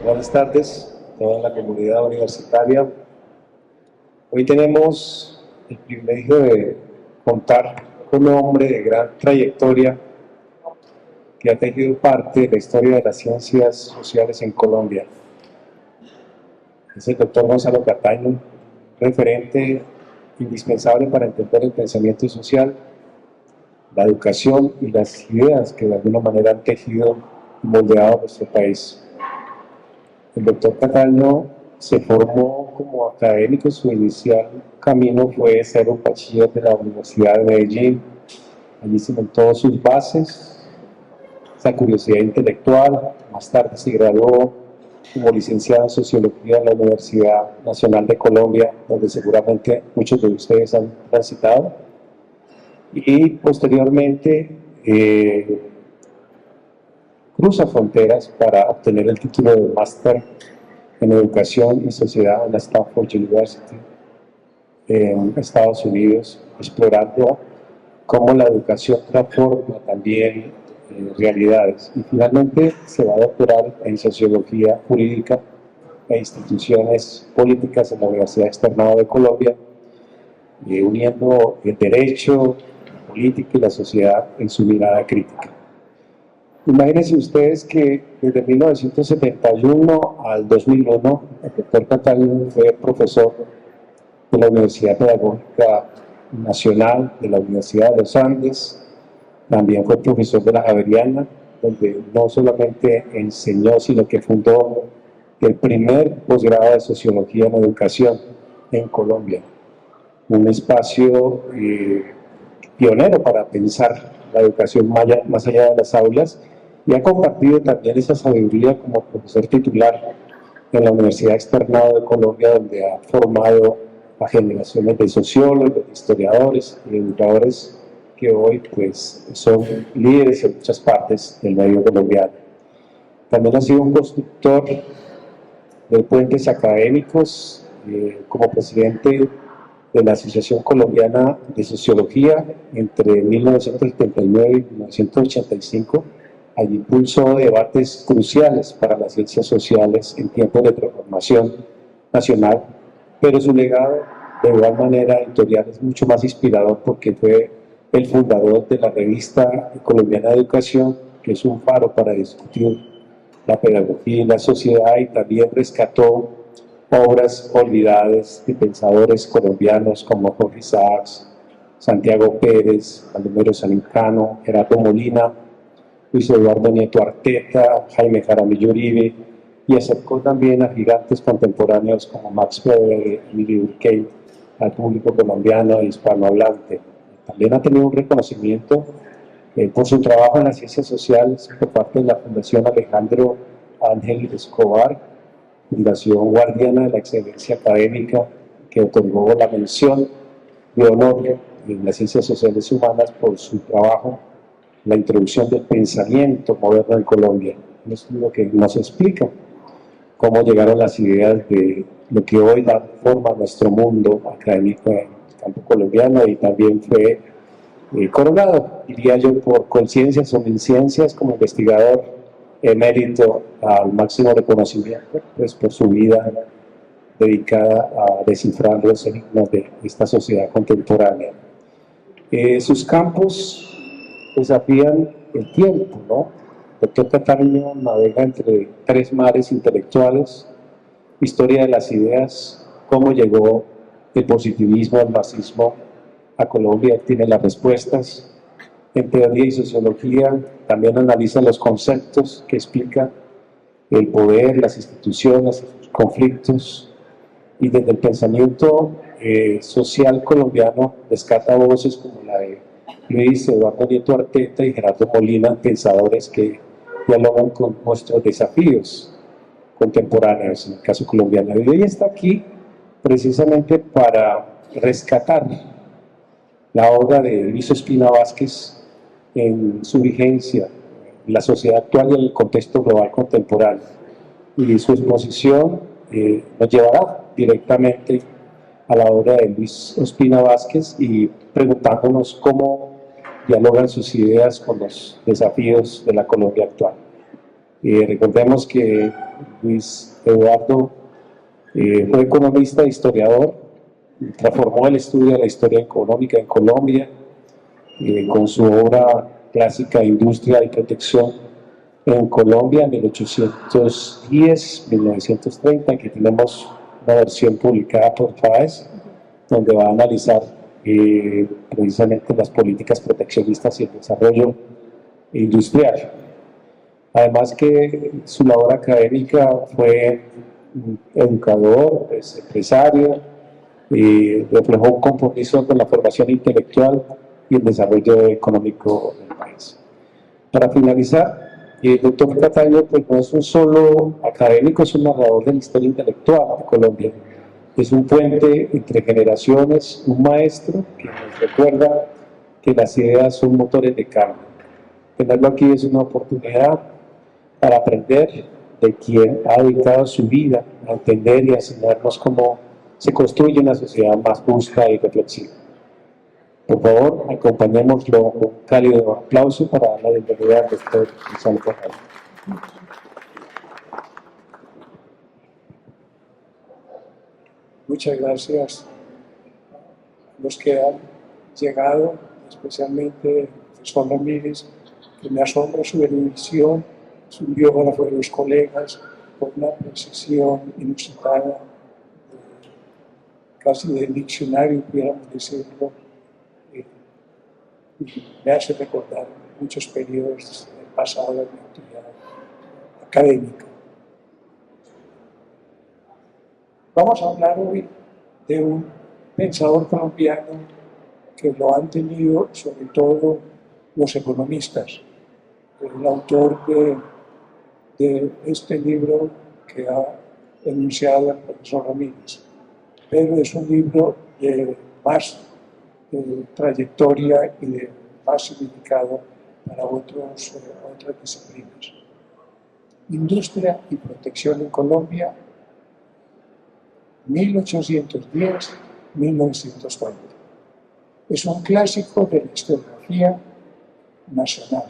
Buenas tardes a toda la comunidad universitaria. Hoy tenemos el privilegio de contar con un hombre de gran trayectoria que ha tejido parte de la historia de las ciencias sociales en Colombia. Es el doctor Gonzalo Cataño, referente indispensable para entender el pensamiento social, la educación y las ideas que de alguna manera han tejido y moldeado nuestro país. El doctor Cataño se formó como académico. Su inicial camino fue ser un bachiller de la Universidad de Medellín. Allí cimentó sus bases, esa curiosidad intelectual. Más tarde se graduó como licenciado en Sociología en la Universidad Nacional de Colombia, donde seguramente muchos de ustedes han transitado. Y posteriormente cruza fronteras para obtener el título de máster en Educación y Sociedad en la Stanford University en Estados Unidos, explorando cómo la educación transforma también realidades. Y finalmente se va a doctorar en Sociología Jurídica e Instituciones Políticas en la Universidad Externado de Colombia, uniendo el derecho, la política y la sociedad en su mirada crítica. Imagínense ustedes que desde 1971 al 2001 el doctor Cataño fue profesor de la Universidad Pedagógica Nacional, de la Universidad de los Andes, también fue profesor de la Javeriana, donde no solamente enseñó, sino que fundó el primer posgrado de Sociología en Educación en Colombia, un espacio pionero para pensar la educación más allá de las aulas, y ha compartido también esa sabiduría como profesor titular en la Universidad Externado de Colombia, donde ha formado a generaciones de sociólogos, de historiadores y educadores que hoy pues son líderes en muchas partes del medio colombiano. También ha sido un constructor de puentes académicos, como presidente de la Asociación Colombiana de Sociología entre 1979 y 1985. Allí impulsó debates cruciales para las ciencias sociales en tiempos de transformación nacional, pero su legado de igual manera editorial es mucho más inspirador porque fue el fundador de la revista colombiana de educación, que es un faro para discutir la pedagogía y la sociedad, y también rescató obras olvidadas de pensadores colombianos como Jorge Isaacs, Santiago Pérez, Baldomero Sanicano, Gerardo Molina, Luis Eduardo Nieto Arteta, Jaime Jaramillo Uribe, y acercó también a gigantes contemporáneos como Max Weber, Emilio Durkheim, al público colombiano e hispanohablante. También ha tenido un reconocimiento por su trabajo en las ciencias sociales por parte de la Fundación Alejandro Ángel Escobar, Fundación Guardiana de la Excelencia Académica, que otorgó la mención de honor en las ciencias sociales humanas por su trabajo, la introducción del pensamiento moderno en Colombia. Es lo que nos explica cómo llegaron las ideas de lo que hoy da forma a nuestro mundo académico en el campo colombiano, y también fue coronado, diría yo, por conciencias o inciencias como investigador emérito al máximo reconocimiento, pues por su vida dedicada a descifrar los enigmas de esta sociedad contemporánea. Sus campos desafían el tiempo, ¿no? El doctor Cataño navega entre tres mares intelectuales: historia de las ideas, cómo llegó el positivismo al marxismo a Colombia, tiene las respuestas. En teoría y sociología también analiza los conceptos que explican el poder, las instituciones, los conflictos, y desde el pensamiento social colombiano rescata voces como la de Luis Eduardo Nieto Arteta y Gerardo Molina, pensadores que dialogan con nuestros desafíos contemporáneos, en el caso colombiano. Y hoy está aquí precisamente para rescatar la obra de Luis Ospina Vázquez en su vigencia en la sociedad actual y en el contexto global contemporáneo. Y su exposición nos llevará directamente a la obra de Luis Ospina Vázquez, y preguntándonos cómo dialogan sus ideas con los desafíos de la Colombia actual. Recordemos que Luis Eduardo fue economista e historiador, transformó el estudio de la historia económica en Colombia con su obra clásica Industria y Protección en Colombia, 1810-1930, que tenemos una versión publicada por FAES, donde va a analizar precisamente las políticas proteccionistas y el desarrollo industrial. Además que su labor académica fue educador, pues, empresario, reflejó un compromiso con la formación intelectual y el desarrollo económico del país. Para finalizar, el doctor Cataño pues, no es un solo académico, es un narrador de la historia intelectual de Colombia. Es un puente entre generaciones, un maestro que nos recuerda que las ideas son motores de cambio. Tenerlo aquí es una oportunidad para aprender de quien ha dedicado su vida a entender y a enseñarnos cómo se construye una sociedad más justa y reflexiva. Por favor, acompañémoslo con un cálido aplauso para dar la bienvenida al doctor Gonzalo Corral. Muchas gracias a los que han llegado, especialmente el profesor Ramírez, que me asombra su erudición, su biógrafo de los colegas, con una precisión inusitada, casi del diccionario, pudiéramos decirlo, y me hace recordar muchos periodos del pasado de mi actividad académica. Vamos a hablar hoy de un pensador colombiano que lo han tenido sobre todo los economistas. El autor de este libro que ha enunciado el profesor Ramírez, pero es un libro de más trayectoria y de más significado para otras disciplinas. Industria y protección en Colombia, 1810-1920. Es un clásico de la historiografía nacional,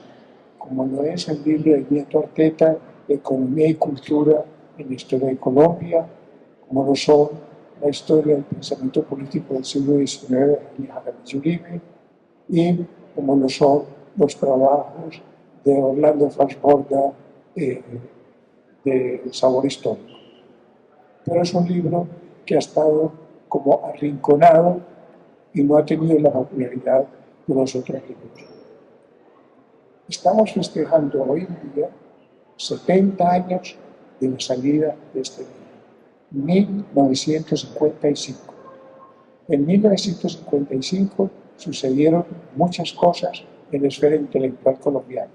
como lo es el libro de Nieto Arteta, Economía y Cultura en la Historia de Colombia, como lo son la historia del pensamiento político del siglo XIX de Jaramillo Uribe, y como lo son los trabajos de Orlando Farsborda de Sabor Histórico. Pero es un libro que ha estado como arrinconado y no ha tenido la popularidad de los otros libros. Estamos festejando hoy en día 70 años de la salida de este libro, 1955. En 1955 sucedieron muchas cosas en la esfera intelectual colombiana.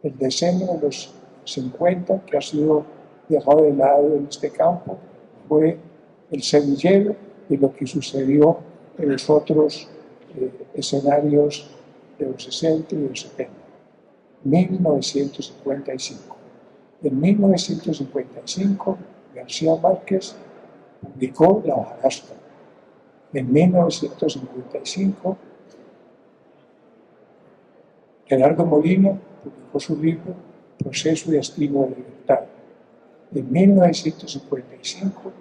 El decenio de los 50, que ha sido dejado de lado en este campo, fue el semillero de lo que sucedió en los otros escenarios de los 60 y los 70. 1955. En 1955, García Márquez publicó La hojarasca. En 1955, Gerardo Molina publicó su libro Proceso y Destino de la Libertad. En 1955,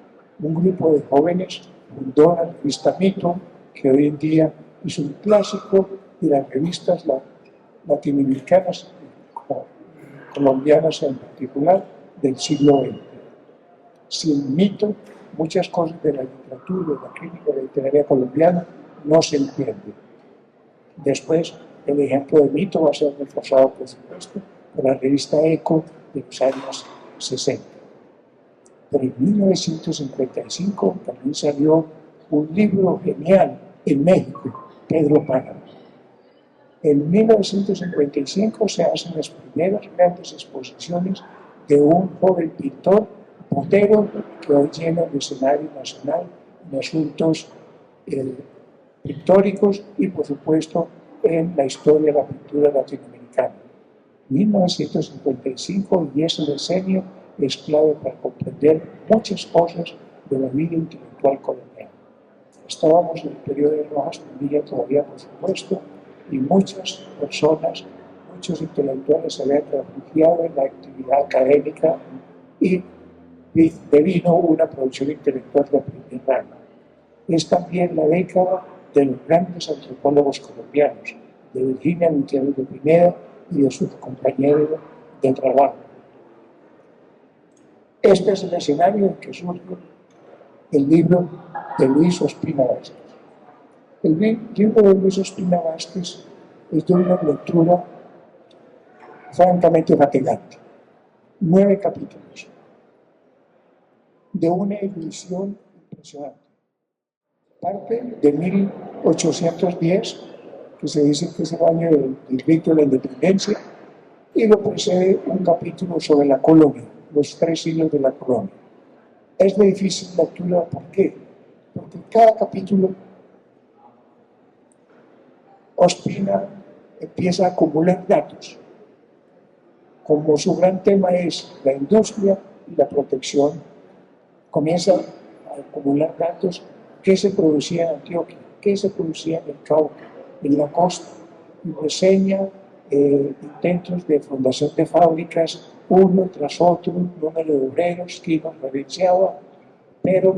un grupo de jóvenes fundó la revista Mito, que hoy en día es un clásico de las revistas latinoamericanas, colombianas en particular, del siglo XX. Sin Mito, muchas cosas de la literatura, de la crítica literaria colombiana no se entienden. Después, el ejemplo de Mito va a ser reforzado, por supuesto, por la revista Eco de los años 60. Pero en 1955 también salió un libro genial en México, Pedro Páramo. En 1955 se hacen las primeras grandes exposiciones de un joven pintor, Botero, que hoy llena el escenario nacional en asuntos pictóricos y, por supuesto, en la historia de la pintura latinoamericana. 1955 y ese decenio es clave para comprender muchas cosas de la vida intelectual colombiana. Estábamos en el periodo de Rojas Pinilla todavía, por supuesto, y muchas personas muchos intelectuales se habían refugiado en la actividad académica y devino una producción intelectual de primer rango. Es también la década de los grandes antropólogos colombianos, de Virginia Gutiérrez de Pineda y de su compañero de trabajo. Este es el escenario en que surge el libro de Luis Ospina Vázquez. El libro de Luis Ospina Vázquez es de una lectura francamente fatigante. 9 capítulos, de una erudición impresionante. Parte de 1810, que se dice que es el año del grito de la independencia, y lo precede un capítulo sobre la colonia, los 3 siglos de la colonia. Es de difícil lectura, ¿por qué? Porque cada capítulo Ospina empieza a acumular datos. Como su gran tema es la industria y la protección, comienza a acumular datos. ¿Qué se producía en Antioquia? ¿Qué se producía en el Cauca? En la costa. Y reseña intentos de fundación de fábricas, uno tras otro, número de obreros que iban referenciaba, pero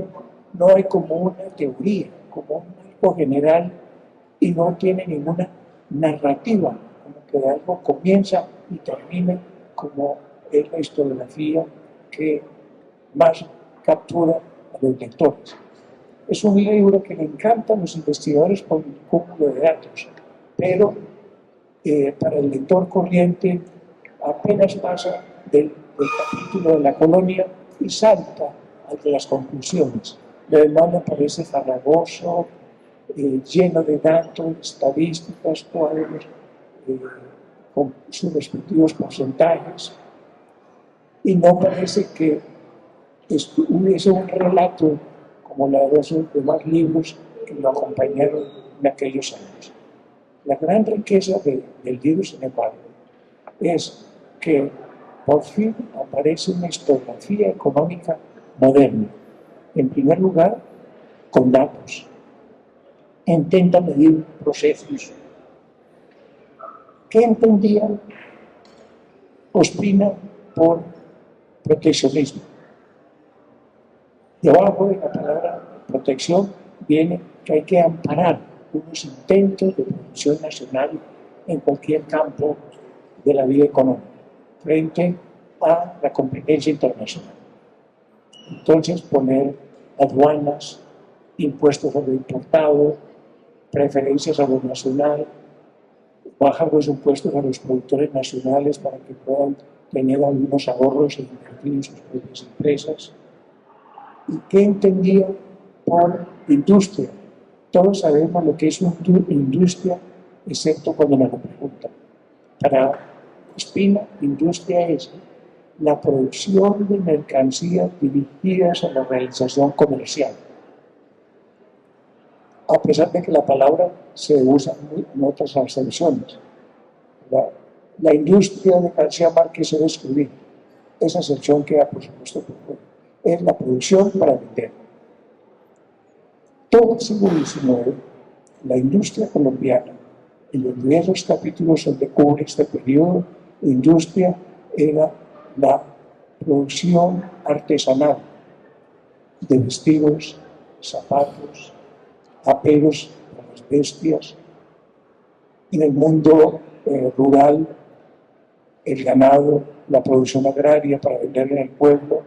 no hay como una teoría, como un marco general, y no tiene ninguna narrativa, como que algo comienza y termina, como es la historiografía que más captura a los lectores. Es un libro que le encanta a los investigadores por el cúmulo de datos, pero para el lector corriente apenas pasa del capítulo de la colonia y salta al de las conclusiones. Lo demás me parece farragoso, lleno de datos, estadísticas, cuadros, con sus respectivos porcentajes, y no parece que hubiese un relato como la de los demás libros que lo acompañaron en aquellos años. La gran riqueza del libro, sin embargo, es que por fin aparece una historiografía económica moderna. En primer lugar, con datos. Intenta medir procesos. ¿Qué entendía Ospina por proteccionismo? Debajo de la palabra protección viene que hay que amparar unos intentos de producción nacional en cualquier campo de la vida económica frente a la competencia internacional. Entonces, poner aduanas, impuestos a lo importado, preferencias a lo nacional, bajar los impuestos a los productores nacionales para que puedan tener algunos ahorros e invertir en sus propias empresas. ¿Y qué entendía por industria? Todos sabemos lo que es una industria, excepto cuando me lo preguntan. Para Ospina, industria es la producción de mercancías dirigidas a la realización comercial. A pesar de que la palabra se usa en otras acepciones. La industria de García Márquez se describe. Esa acepción queda, por supuesto, por fuera. Es la producción para vender. Todo el siglo XIX, la industria colombiana, en los diversos capítulos donde cubre este periodo, la industria era la producción artesanal de vestidos, zapatos, aperos para las bestias. En el mundo rural, el ganado, la producción agraria para vender en el pueblo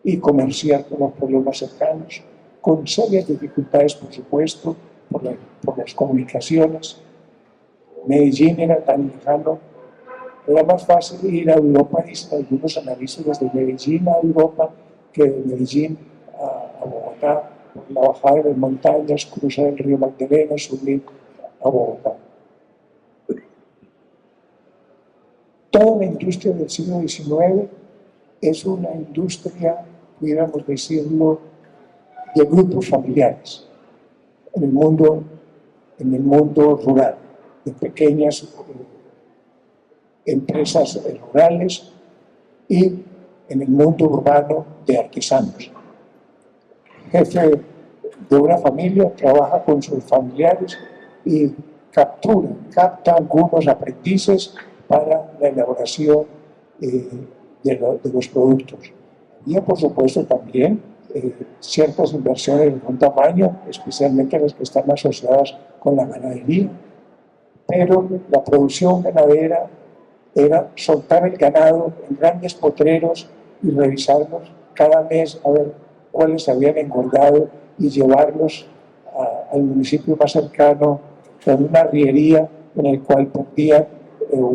y comerciar con los pueblos cercanos, con serias dificultades, por supuesto, por las comunicaciones. Medellín era tan lejano, era más fácil ir a Europa, dicen algunos analistas, desde Medellín a Europa que de Medellín a Bogotá, por la bajada de las montañas, cruzar el río Magdalena, subir a Bogotá. Toda la industria del siglo XIX es una industria, pudiéramos decirlo, de grupos familiares en el mundo rural, de pequeñas empresas rurales y en el mundo urbano de artesanos. Jefe de una familia trabaja con sus familiares y capta algunos aprendices para la elaboración de los productos. Y por supuesto también ciertas inversiones de un tamaño, especialmente las que están asociadas con la ganadería. Pero la producción ganadera era soltar el ganado en grandes potreros y revisarlos cada mes a ver cuáles habían engordado y llevarlos al municipio más cercano con una arriería en el cual perdían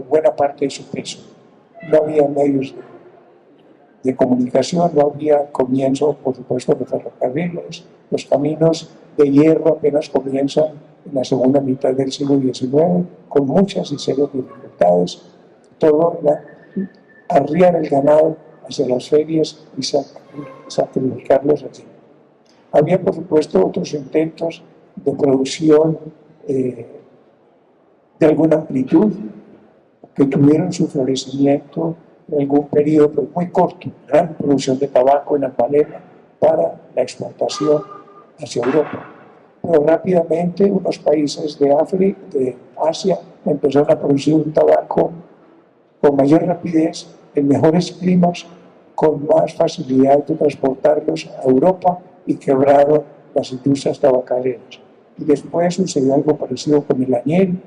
buena parte de su peso. No había medios de comunicación, no había comienzo, por supuesto, de ferrocarriles, los caminos de hierro apenas comienzan en la segunda mitad del siglo XIX, con muchas y serias dificultades. Todo era arriar el ganado hacia las ferias y sacrificarlos allí. Había, por supuesto, otros intentos de producción de alguna amplitud que tuvieron su florecimiento en algún periodo, pero muy corto, gran producción de tabaco en Albalena para la exportación hacia Europa. Pero rápidamente unos países de África, de Asia, empezaron a producir un tabaco con mayor rapidez, en mejores climas, con más facilidad de transportarlos a Europa y quebraron las industrias tabacaleras. Y después sucedió algo parecido con el añil,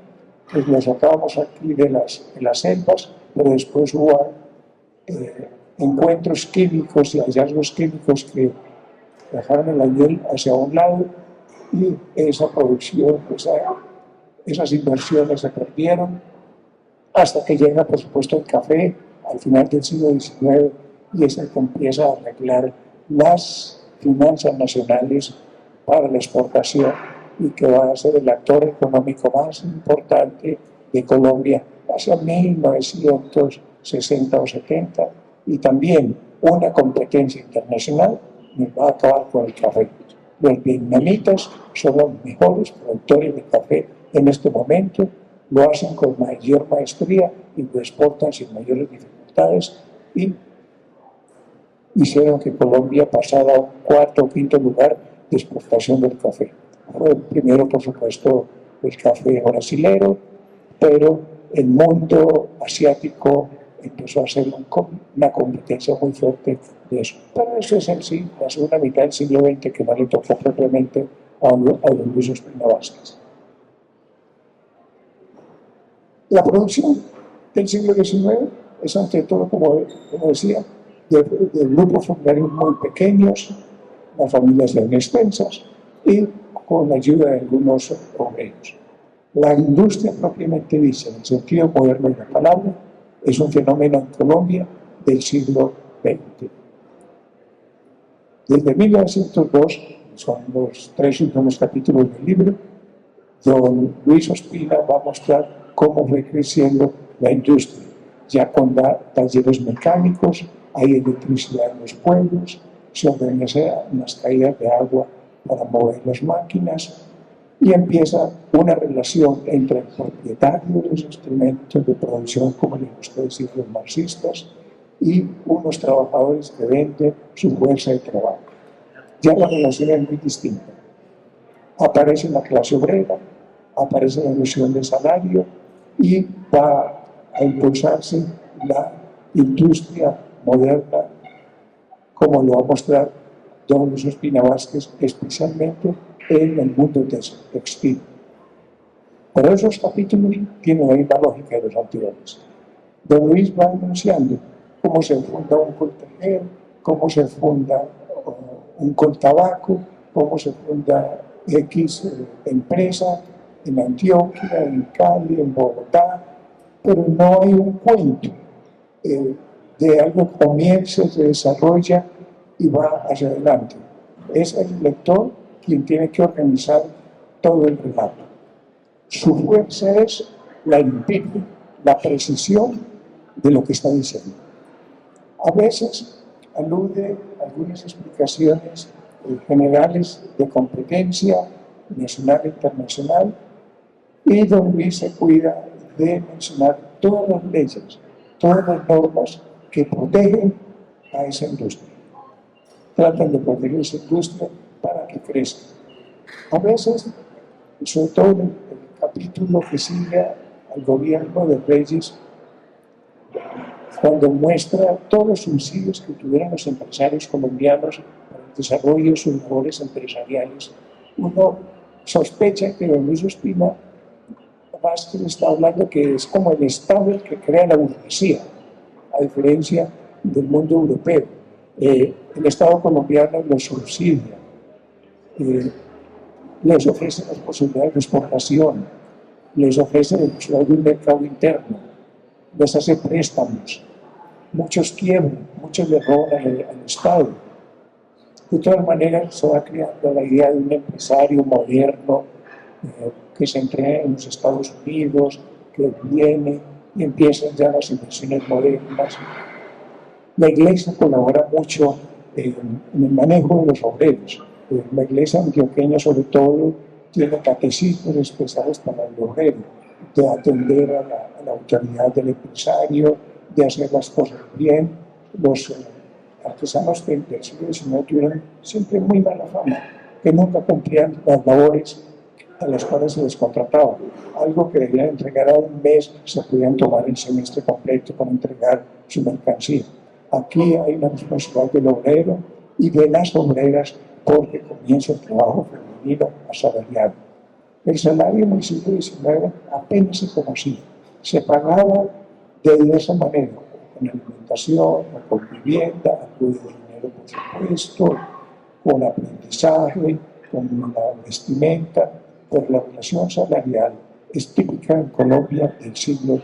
pues lo sacábamos aquí de las selvas, pero después hubo encuentros químicos y hallazgos químicos que dejaron el añil hacia un lado y esa producción, esas inversiones se perdieron hasta que llega, por supuesto, el café al final del siglo XIX y es el que empieza a arreglar las finanzas nacionales para la exportación y que va a ser el actor económico más importante de Colombia hacia 1960 o 70 y también una competencia internacional va a acabar con el café. Los vietnamitas son los mejores productores de café en este momento, lo hacen con mayor maestría y lo exportan sin mayores dificultades y hicieron que Colombia pasara a un cuarto o quinto lugar de exportación del café. Fue primero, por supuesto, el café brasilero, pero el mundo asiático empezó a hacer una competencia muy fuerte de eso. Pero eso es en sí, la segunda mitad del siglo XX que no le tocó propiamente a don Luis Ospina Vázquez. La producción del siglo XIX es ante todo, como decía, de grupos familiares muy pequeños, las familias eran extensas y con la ayuda de algunos obreros. La industria propiamente dicha, en el sentido moderno de la palabra, es un fenómeno en Colombia del siglo XX. Desde 1902, son los 3 últimos capítulos del libro, don Luis Ospina va a mostrar cómo fue creciendo la industria, ya con talleres mecánicos, hay electricidad en los pueblos, se organizan unas caídas de agua para mover las máquinas y empieza una relación entre el propietario de los instrumentos de producción, como les gusta decir los marxistas, y unos trabajadores que venden su fuerza de trabajo. Ya la relación es muy distinta. Aparece la clase obrera, aparece la noción de salario y va a impulsarse la industria moderna, como lo va a mostrar don Luis Ospina Vázquez, especialmente en el mundo textil. Pero esos capítulos tienen la misma lógica de los anteriores. Don Luis va anunciando cómo se funda un coltejero, cómo se funda un coltabaco, cómo se funda X empresa en Antioquia, en Cali, en Bogotá, pero no hay un cuento de algo que comienza, se desarrolla y va hacia adelante. Es el lector quien tiene que organizar todo el relato. Su fuerza es la empiria, la precisión de lo que está diciendo. A veces alude a algunas explicaciones generales de competencia nacional e internacional y don Luis se cuida de mencionar todas las leyes, todas las normas que protegen a esa industria. Tratan de proteger esa industria para que crezca. A veces, sobre todo en el capítulo que sigue al gobierno de Reyes, cuando muestra todos los subsidios que tuvieron los empresarios colombianos para el desarrollo de sus labores empresariales, uno sospecha que don Luis Ospina Vázquez está hablando que es como el Estado el que crea la burguesía, a diferencia del mundo europeo. El Estado colombiano los subsidia, les ofrece las posibilidades de exportación, les ofrece la posibilidad de un mercado interno, les hace préstamos, muchos quiebran, muchos le roban al Estado. De todas maneras, se va creando la idea de un empresario moderno que se entrena en los Estados Unidos, que viene y empiezan ya las inversiones modernas. La Iglesia colabora mucho en el manejo de los obreros. La Iglesia antioqueña, sobre todo, tiene catecismos especiales para el obrero, de atender a la autoridad del empresario, de hacer las cosas bien. Los artesanos del siglo XIX tuvieron siempre muy mala fama, que nunca cumplían las labores a las cuales se les contrataba. Algo que debían entregar a un mes, se podían tomar el semestre completo para entregar su mercancía. Aquí hay una responsabilidad del obrero y de las obreras, porque comienza el trabajo femenino asalariado. El salario en el siglo XIX apenas se conocía. Se pagaba de diversa manera, con alimentación, o con vivienda, con dinero por supuesto, con aprendizaje, con la vestimenta, pero la relación salarial es típica en Colombia del siglo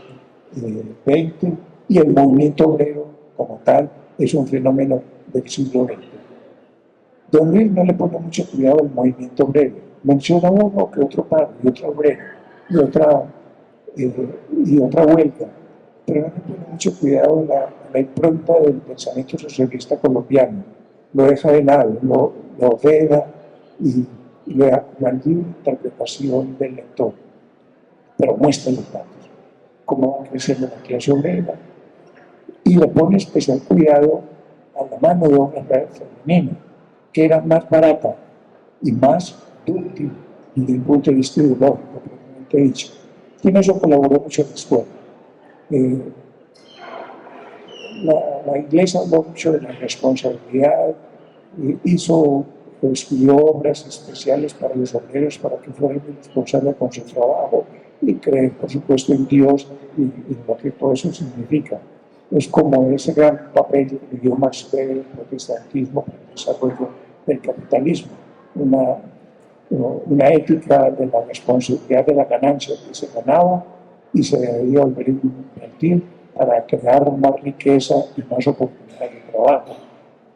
XX y el movimiento obrero como tal es un fenómeno del siglo XX. Don Luis no le pone mucho cuidado al movimiento obrero, menciona uno que otro paro y otro obrero y otra huelga, pero no le pone mucho cuidado a la impronta del pensamiento socialista colombiano. Lo deja de lado, lo veda y le da la libre interpretación del lector, pero muestra los datos, cómo va creciendo la clase obrera, y le pone especial cuidado a la mano de obra femenina, que era más barata y más útil desde el punto de vista ideológico, propiamente dicho. Y en eso colaboró mucho la escuela. La Iglesia habló mucho de la responsabilidad, escribió obras especiales para los obreros para que fueran responsables con su trabajo y creer, por supuesto, en Dios y lo que todo eso significa. Es como ese gran papel que dio Max Weber el protestantismo para el desarrollo del capitalismo, una ética de la responsabilidad de la ganancia que se ganaba y se debía volver a invertir para crear más riqueza y más oportunidades de trabajo.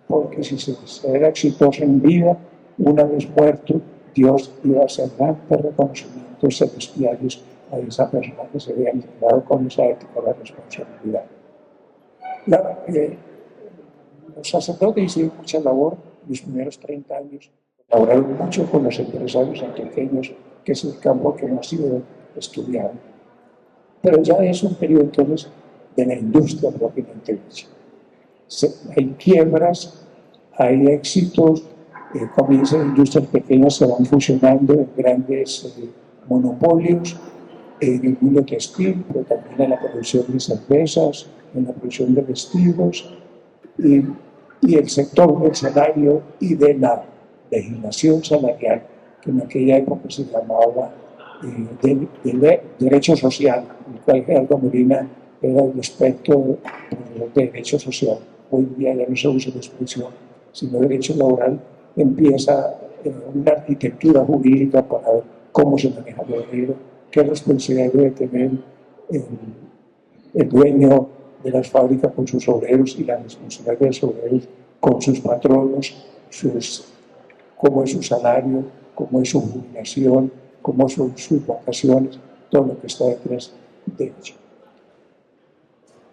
Porque si se era exitoso en vida, una vez muerto, Dios iba a hacer grandes reconocimientos celestiales a esa persona que se había entregado con esa ética de la responsabilidad. Los sacerdotes hicieron mucha labor los primeros 30 años, colaboraron mucho con los empresarios antioqueños, que es el campo que más ha sido estudiado. Pero ya es un periodo entonces de la industria propiamente dicha. Hay quiebras, hay éxitos, comienzan industrias pequeñas, se van fusionando en grandes monopolios en el mundo textil, pero también en la producción de cervezas, en la producción de vestidos, y el sector del salario y de la legislación salarial, que en aquella época se llamaba derecho social, el cual Gerardo Molina era el experto de derecho social. Hoy en día ya no se usa la expresión, sino derecho laboral. Empieza una arquitectura jurídica para ver cómo se maneja el obrero, qué responsabilidad debe tener el dueño de las fábricas con sus obreros y la responsabilidad de los obreros con sus patronos, cómo es su salario, cómo es su jubilación, cómo son sus vacaciones, todo lo que está detrás de ello.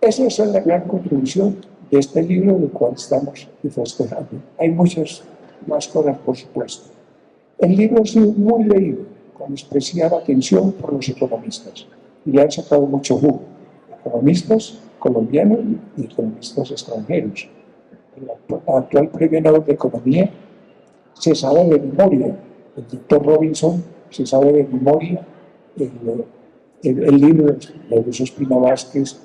Esa es la gran contribución de este libro del cual estamos festejando. Hay muchas más cosas, por supuesto. El libro ha sido muy leído, con especial atención por los economistas, y le han sacado mucho jugo. Economistas colombianos y economistas extranjeros. El actual premio Nobel de Economía se sabe de memoria. El doctor Robinson se sabe de memoria el libro de Luis Ospina Vázquez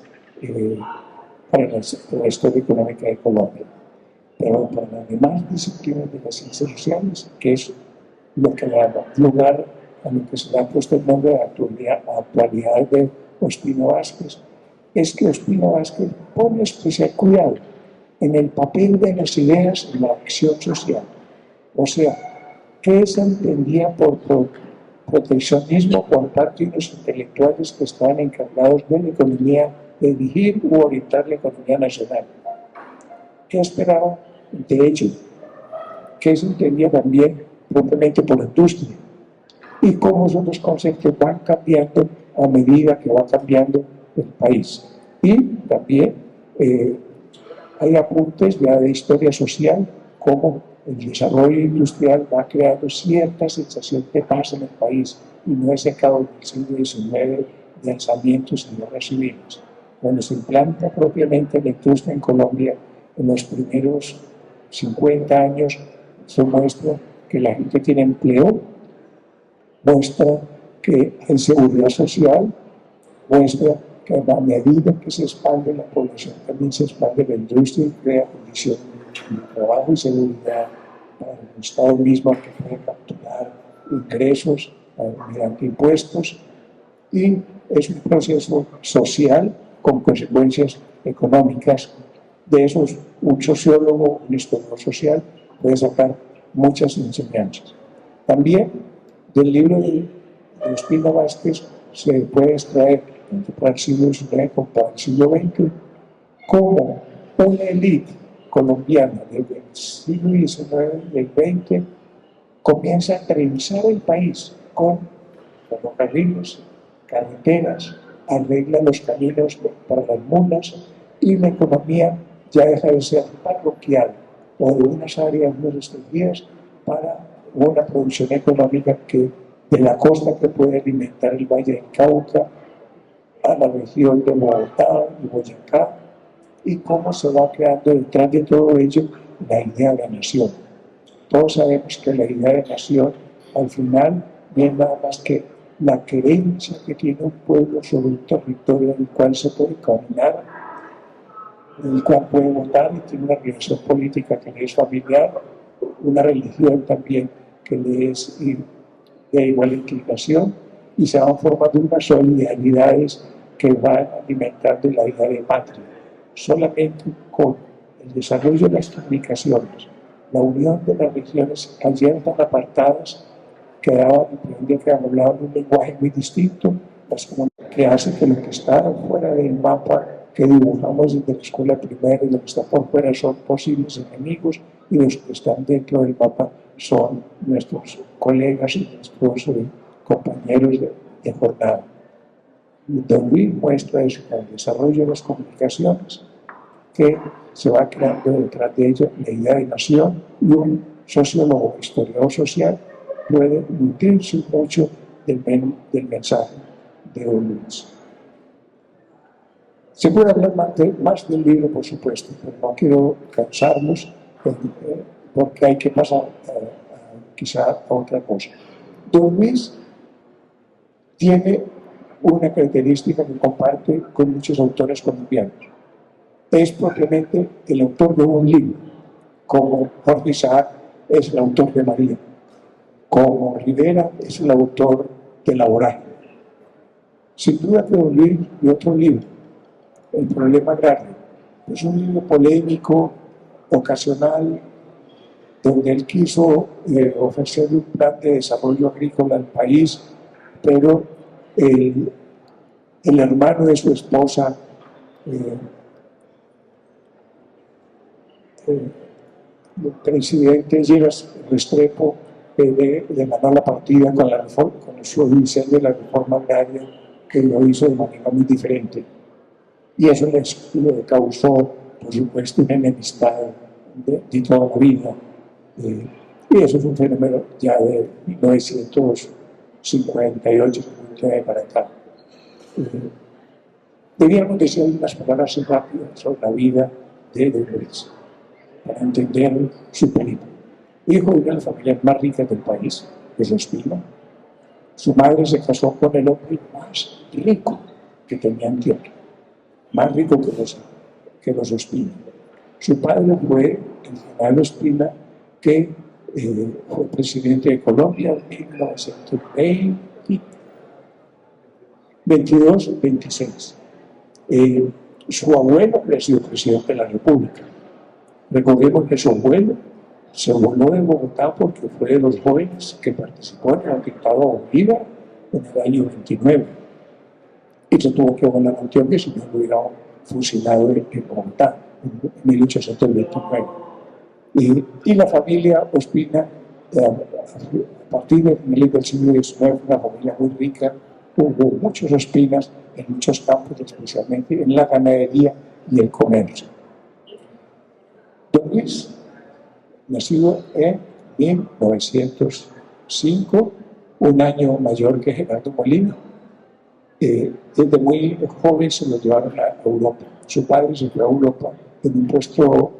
para la historia económica de Colombia. Pero para las demás disciplinas de las ciencias sociales, que es lo que da lugar a lo que se le ha puesto el nombre de actualidad de Ospina Vázquez, es que Ospina Vázquez pone especial cuidado en el papel de las ideas en la acción social. O sea, ¿qué se entendía por proteccionismo por parte de los intelectuales que estaban encargados de la economía, de dirigir u orientar la economía nacional? ¿Qué esperaban de hecho? ¿Qué se entendía también propiamente por industria? Y cómo esos dos conceptos van cambiando a medida que va cambiando el país. Y también hay apuntes ya de historia social, cómo el desarrollo industrial va creando cierta sensación de paz en el país y no ese caos del siglo XIX de alzamientos y guerras civiles. Cuando se implanta propiamente la industria en Colombia, en los primeros 50 años, se muestra que la gente tiene empleo, muestra que hay seguridad social, muestra que a medida que se expande la población, también se expande la industria y crea condiciones de trabajo y seguridad para el Estado mismo que puede capturar ingresos mediante impuestos, y es un proceso social con consecuencias económicas. De esos, un sociólogo, un historiador social puede sacar muchas enseñanzas. También del libro de Ospina Vázquez se puede extraer tanto para el siglo XIX como para el siglo XX cómo una élite colombiana del siglo XIX y del XX comienza a trenzar el país con ferrocarriles, carreteras, arregla los caminos para las mulas, y la economía ya deja de ser parroquial o de unas áreas muy restringidas para una producción económica que de la costa que puede alimentar el Valle del Cauca a la región de Bogotá y Boyacá, y cómo se va creando detrás de todo ello la idea de la nación. Todos sabemos que la idea de nación al final no es nada más que la creencia que tiene un pueblo sobre un territorio en el cual se puede caminar, en el cual puede votar y tiene una relación política que le es familiar, una religión también que le es de igual inclinación, y se van formando unas solidaridades que van alimentando la idea de patria. Solamente con el desarrollo de las comunicaciones, la unión de las regiones ayer tan apartadas, que hablaban un lenguaje muy distinto, que hace que lo que está fuera del mapa que dibujamos desde la escuela primaria y lo que está por fuera son posibles enemigos, y los que están dentro del mapa son nuestros colegas y nuestros compañeros de jornada. Don Luis muestra eso con el desarrollo de las comunicaciones, que se va creando detrás de ello la idea de nación, y un sociólogo, historiador social, puede nutrirse mucho del mensaje de Don Luis. Se puede hablar más del libro, por supuesto, pero no quiero cansarnos porque hay que pasar quizá a otra cosa. Don Luis tiene una característica que comparte con muchos autores colombianos. Es propiamente el autor de un libro, como Jorge Isaac es el autor de María, como Rivera es el autor de La Vorágine. Sin duda que Don Luis y otro libro, El problema agrario, es un libro polémico, ocasional, donde él quiso ofrecer un plan de desarrollo agrícola al país, pero el hermano de su esposa, el presidente Lleras Restrepo, le ganó la partida con su diseño de la reforma agraria, que lo hizo de manera muy diferente. Y eso le causó, por supuesto, una enemistad de toda la vida. Y eso es un fenómeno ya de 1958 para acá. Debíamos decir unas palabras rápidas sobre la vida de Don Luis, para entender su película. Hijo de una de las familias más ricas del país, que es Ospina, Su madre se casó con el hombre más rico que tenía Antioquia, más rico que los Ospina. Su padre fue el general Ospina, que fue presidente de Colombia en 1922-26. Su abuelo había sido presidente de la República. Recordemos que su abuelo se voló de Bogotá porque fue de los jóvenes que participó en el atentado a Bolívar en el año 29. Y se tuvo que volar a Antioquia, si no lo hubieran fusilado en Bogotá en 1829. Y la familia Ospina, a partir de finales del siglo XIX, fue una familia muy rica. Hubo muchos Ospinas en muchos campos, especialmente en la ganadería y el comercio. Don Luis, nacido en 1905, un año mayor que Gerardo Molina, desde muy joven se lo llevaron a Europa. Su padre se fue a Europa en un puesto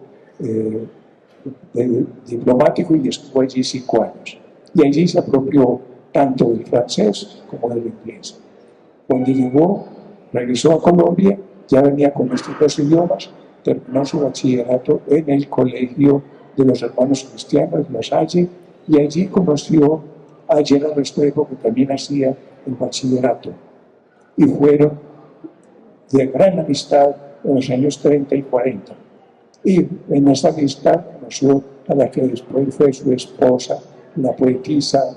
diplomático y estuvo allí 5 años. Y allí se apropió tanto del francés como del inglés. Cuando llegó, regresó a Colombia, ya venía con estos 2 idiomas, terminó su bachillerato en el Colegio de los Hermanos Cristianos, La Salle, y allí conoció a Lleno Restrepo, que también hacía el bachillerato. Y fueron de gran amistad en los años 30 y 40. Y en esa amistad conoció a la que después fue su esposa, la poetisa,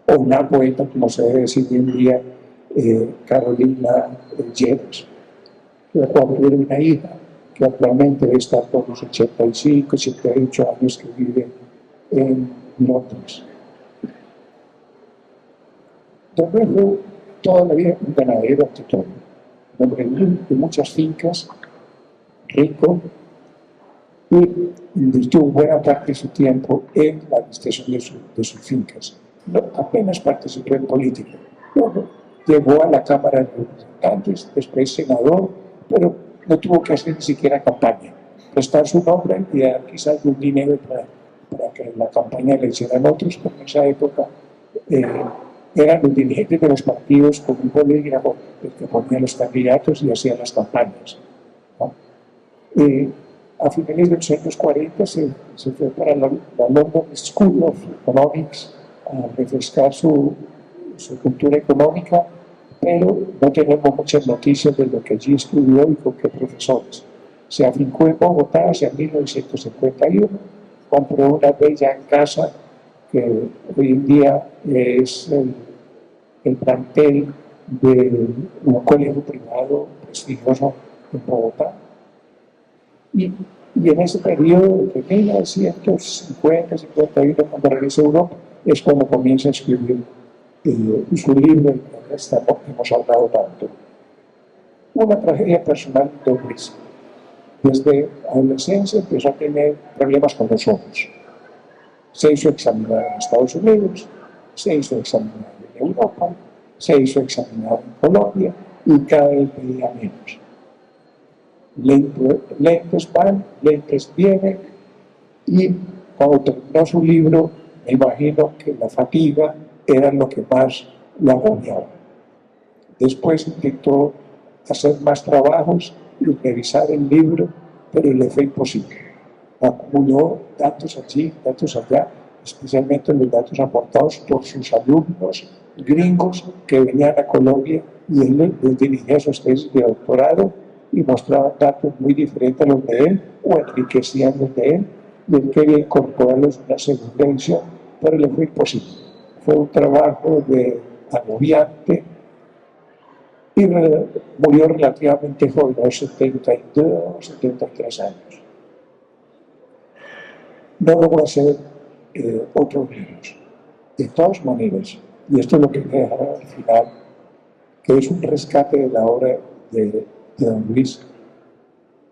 o una poeta, como se debe decir hoy en día, Carolina Lleras, la cual tiene una hija que actualmente debe estar por los 85, 88 años, que vive en Londres. Don Luis fue toda la vida un ganadero ante todo, un hombre de muchas fincas, rico, y invirtió buena parte de su tiempo en la administración de sus fincas. No, apenas participó en política. Luego llegó a la Cámara de Representantes, después senador, pero no tuvo que hacer ni siquiera campaña. Prestar su nombre y dar quizás un dinero para que la campaña le hicieran otros, porque en esa época eran los dirigentes de los partidos con un bolígrafo el que ponía los candidatos y hacía las campañas, ¿no? A finales de los años 40 se fue para la London School of Economics a refrescar su cultura económica, pero no tenemos muchas noticias de lo que allí estudió y con qué profesores. Se afincó en Bogotá hacia 1951, compró una bella casa que hoy en día es el plantel de un colegio privado prestigioso en Bogotá. Y en ese periodo de 1950-51, cuando regresa a Europa, es cuando comienza a escribir su libro, del que hemos hablado tanto. Una tragedia personal de Luis. Desde adolescencia empezó a tener problemas con los ojos. Se hizo examinar en Estados Unidos, se hizo examinar en Europa, se hizo examinar en Colombia y cada vez veía menos. Lentes van, lentes vienen, y cuando terminó su libro, me imagino que la fatiga era lo que más lo agobiaba. Después intentó hacer más trabajos y revisar el libro, pero le fue imposible. Acumuló datos allí, datos allá, especialmente los datos aportados por sus alumnos gringos que venían a Colombia, y él les dirigía sus tesis de doctorado y mostraban datos muy diferentes a los de él o enriquecían los de él, y él quería incorporarlos en una segunda edición, pero le fue imposible. Fue un trabajo agobiante, y murió relativamente joven, a los 72, 73 años. No logró hacer otros libros. De todas maneras, y esto es lo que me dejará al final, que es un rescate de la obra de don Luis.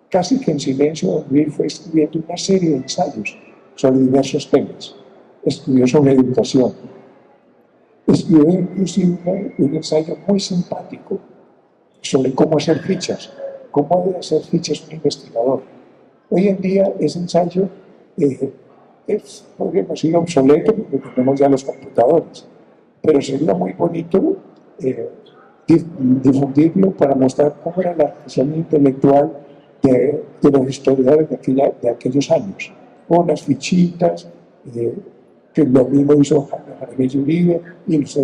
Casi que en silencio, don Luis fue escribiendo una serie de ensayos sobre diversos temas. Escribió sobre educación. Escribió inclusive un ensayo muy simpático sobre cómo hacer fichas, cómo debe hacer fichas un investigador. Hoy en día ese ensayo podríamos decir obsoleto, porque tenemos ya los computadores, pero sería muy bonito difundirlo para mostrar cómo era la artesanía intelectual de los historiadores de aquellos años. Unas fichitas, que lo mismo hizo Jaramillo Uribe, y nos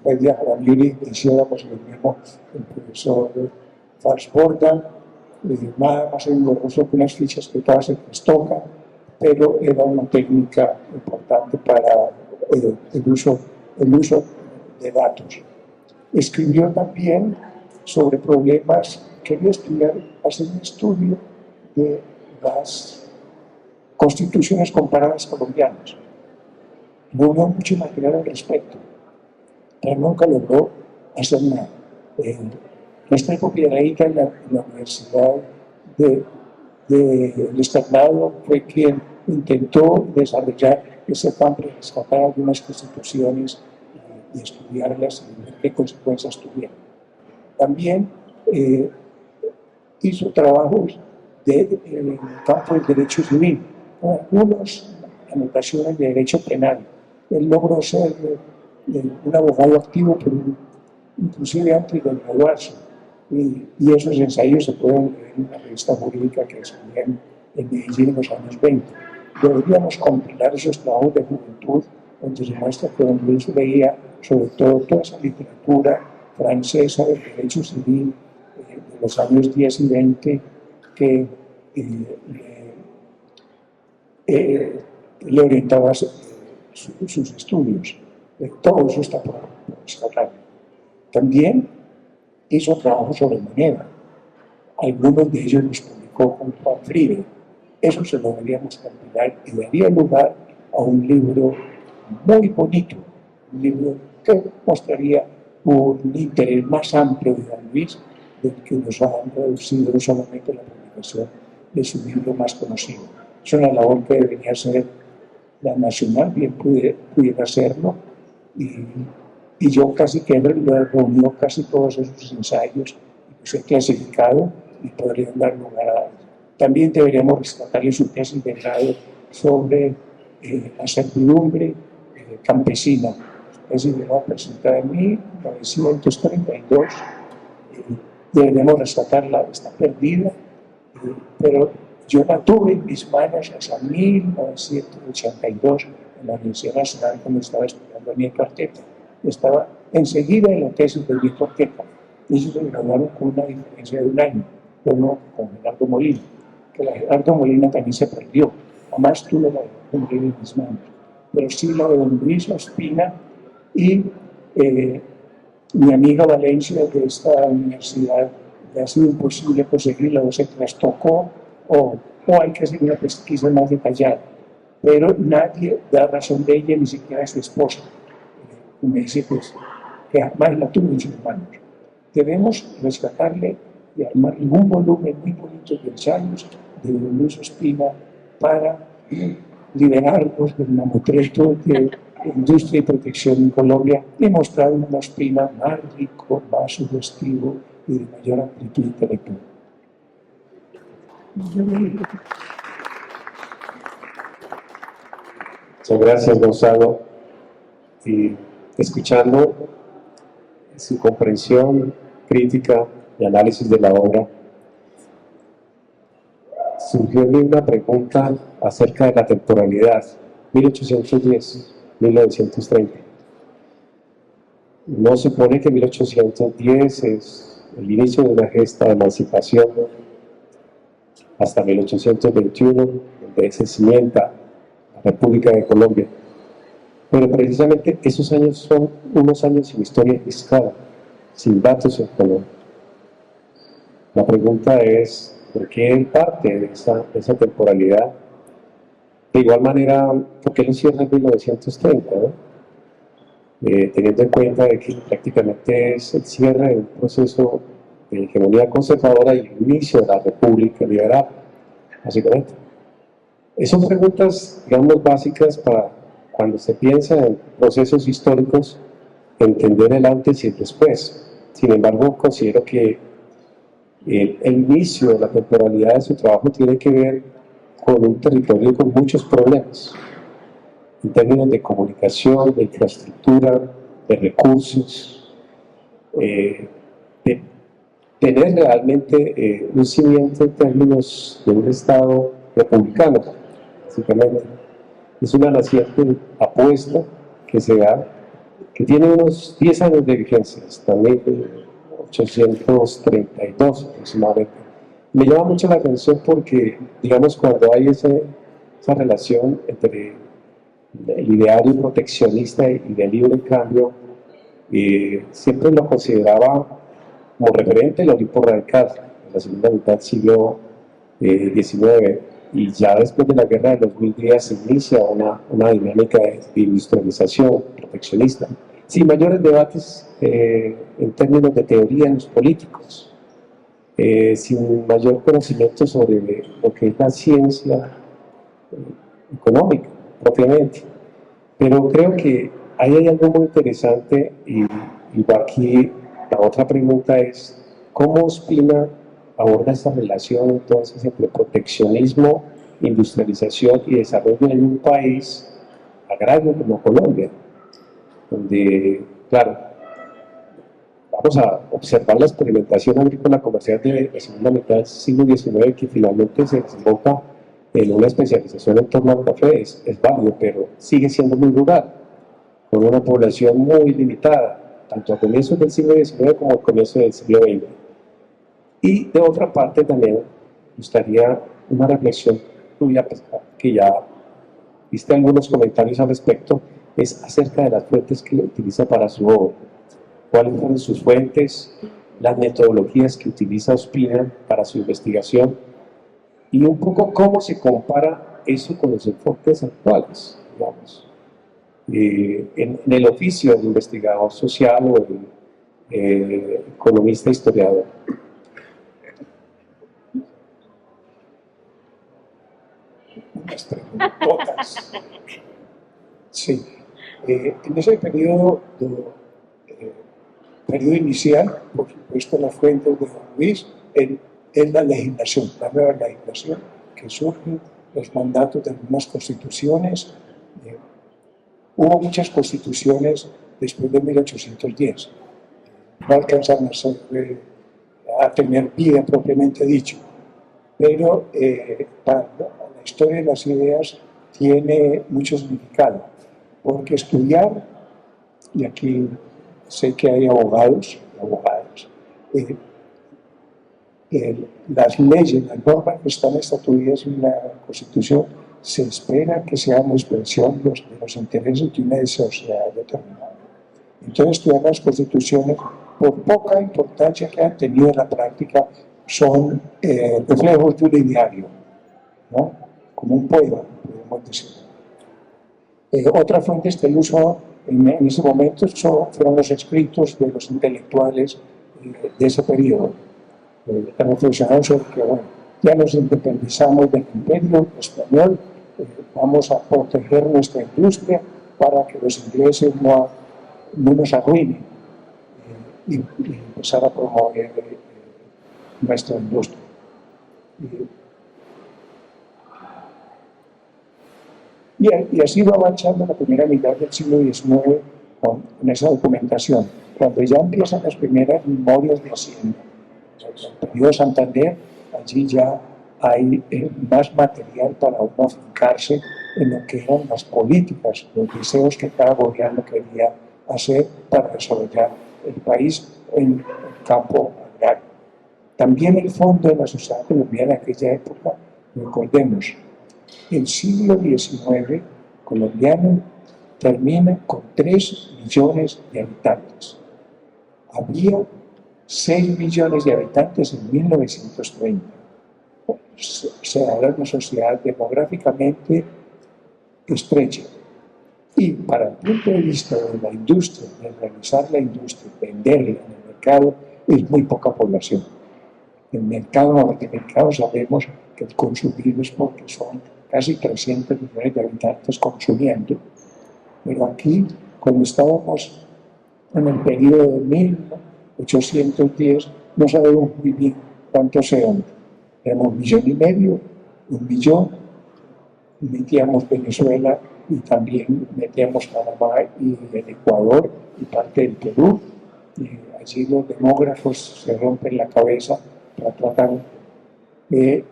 pedía Jaramillo Uribe que hiciéramos lo mismo el profesor Farsborda, nada más engorroso que unas fichas que todas se trastocan, pero era una técnica importante para el uso de datos. Escribió también sobre problemas, quería hacer un estudio de las constituciones comparadas colombianas. Hubo mucho material al respecto, pero nunca logró hacer nada. Nuestra copiadita en la Universidad del Externado fue quien intentó desarrollar ese plan para rescatar algunas constituciones y estudiarlas y ver qué consecuencias tuvieron. También hizo trabajos en el campo del derecho civil, con algunas anotaciones de derecho penal. Él logró ser un abogado activo, pero inclusive antes de graduarse. Y esos ensayos se pueden leer en una revista jurídica que escribía en Medellín en los años 20. Deberíamos compilar esos trabajos de juventud, donde se muestra que don Luis leía sobre todo toda esa literatura francesa del derecho civil de los años 10 y 20 que le orientaba sus estudios. Todo eso está por rescatar. También hizo trabajo sobre moneda. Algunos de ellos los publicó con Juan Friede. Eso se lo deberíamos compilar y daría lugar a un libro muy bonito, un libro que mostraría un interés más amplio de don Luis del que nos han reducido solamente la publicación de su libro más conocido. Es una labor que debería ser la nacional, bien pudiera hacerlo, y yo casi que lo he reunido casi todos esos ensayos y los he clasificado y podrían dar lugar a ello. También deberíamos rescatarle su tesis de grado sobre la servidumbre campesina. Es decir, la presentada en 1932. Deberíamos rescatarla, está perdida, pero yo la tuve en mis manos hasta 1982 en la Universidad Nacional cuando estaba estudiando en mi carteta. Estaba enseguida en la tesis de Víctor Quepa. Ellos se graduaron con una diferencia de un año, uno con Gerardo Molina, que la Gerardo Molina también se perdió. Jamás tuve la de Molina en mis manos, pero sí la de don Luis Ospina y mi amiga Valencia de esta universidad. Le ha sido imposible conseguirla, o se trastocó, o hay que hacer una pesquisa más detallada. Pero nadie da razón de ella, ni siquiera su esposa. Y me dice pues, que jamás la tuvo en sus manos. Debemos rescatarle y armar un volumen muy bonito de ensayos de don Luis Ospina para liberarnos del mamotreto de industria y protección en Colombia y mostrar un Ospina más rico, más sugestivo y de mayor amplitud intelectual. Muchas gracias, Gonzalo. Y escuchando su comprensión crítica y análisis de la obra, surgió en mí una pregunta acerca de la temporalidad, 1810-1930. No se supone que 1810 es el inicio de una gesta de emancipación hasta 1821, donde se cimienta la República de Colombia. Pero precisamente esos años son unos años sin historia fiscal, sin datos en Colombia. La pregunta es, ¿por qué parte de esa temporalidad? De igual manera, ¿por qué lo cierra en 1930? ¿No? Teniendo en cuenta de que prácticamente es el cierre de un proceso de hegemonía conservadora y el inicio de la República Liberal, básicamente. Son preguntas, digamos, básicas para cuando se piensa en procesos históricos, entender el antes y el después. Sin embargo, considero que el inicio de la temporalidad de su trabajo tiene que ver con un territorio con muchos problemas, en términos de comunicación, de infraestructura, de recursos, de tener realmente un cimiento en términos de un Estado republicano, básicamente. Es una naciente apuesta que se da, que tiene unos 10 años de vigencia, hasta 1832 aproximadamente. Me llama mucho la atención porque, digamos, cuando hay esa relación entre el ideario proteccionista y de libre cambio, siempre lo consideraba como referente el Olimpo radical en la segunda mitad del siglo XIX, y ya después de la guerra de los 1000 días se inicia una dinámica de industrialización proteccionista, sin mayores debates en términos de teoría en los políticos, sin mayor conocimiento sobre lo que es la ciencia económica propiamente. Pero creo que ahí hay algo muy interesante, y aquí la otra pregunta es, ¿cómo Ospina aborda esta relación entonces entre proteccionismo, industrialización y desarrollo en un país agrario como Colombia, donde, claro, vamos a observar la experimentación agrícola comercial de la segunda mitad del siglo XIX, que finalmente se desemboca en una especialización en torno al café? Es válido, pero sigue siendo muy rural, con una población muy limitada, tanto a comienzos del siglo XIX como a comienzos del siglo XX. Y de otra parte también me gustaría una reflexión tuya, que ya viste algunos comentarios al respecto, es acerca de las fuentes que utiliza para su obra. ¿Cuáles fueron sus fuentes, las metodologías que utiliza Ospina para su investigación, y un poco cómo se compara eso con los enfoques actuales, digamos, en el oficio de investigador social o de economista historiador? Unas preguntotas. Sí. En ese periodo inicial, por supuesto, la fuente de Don Luis es la legislación, la nueva legislación que surge, los mandatos de algunas constituciones. Hubo muchas constituciones después de 1810. No alcanzaron a tener vida propiamente dicho, pero para la historia de las ideas tiene mucho significado, porque estudiar, y aquí sé que hay abogadas, las leyes, las normas que están estatuidas en la Constitución, se espera que sean la expresión de los intereses de una sociedad determinada. Entonces, estudiar las constituciones, por poca importancia que han tenido en la práctica, son reflejos de un ideario, ¿no? Como un poema, podemos decir. Otra fuente del uso en ese momento fueron los escritos de los intelectuales de ese periodo. Reflexionaron sobre que, bueno, ya nos independizamos del imperio español, vamos a proteger nuestra industria para que los ingleses no nos arruinen, y empezar a promover nuestra industria. Y así va avanzando la primera mitad del siglo XIX con esa documentación. Cuando ya empiezan las primeras memorias de Hacienda, el periodo Santander, allí ya hay más material para uno afincarse en lo que eran las políticas, los deseos que cada gobierno quería hacer para desarrollar el país en el campo agrario. También el fondo de la sociedad colombiana en aquella época, recordemos, el siglo XIX colombiano termina con 3 millones de habitantes. Había 6 millones de habitantes en 1930. Se era una sociedad demográficamente estrecha. Y para el punto de vista de la industria, de realizar la industria, venderla en el mercado, es muy poca población. En el mercado norteamericano sabemos que el consumismo es porque son casi 300 millones de habitantes consumiendo. Pero aquí, cuando estábamos en el periodo de 1810, no sabemos muy bien cuántos eran. Éramos 1,5 millones, 1 millón. metíamos Venezuela y también metíamos Panamá y el Ecuador y parte del Perú. Allí los demógrafos se rompen la cabeza para tratar de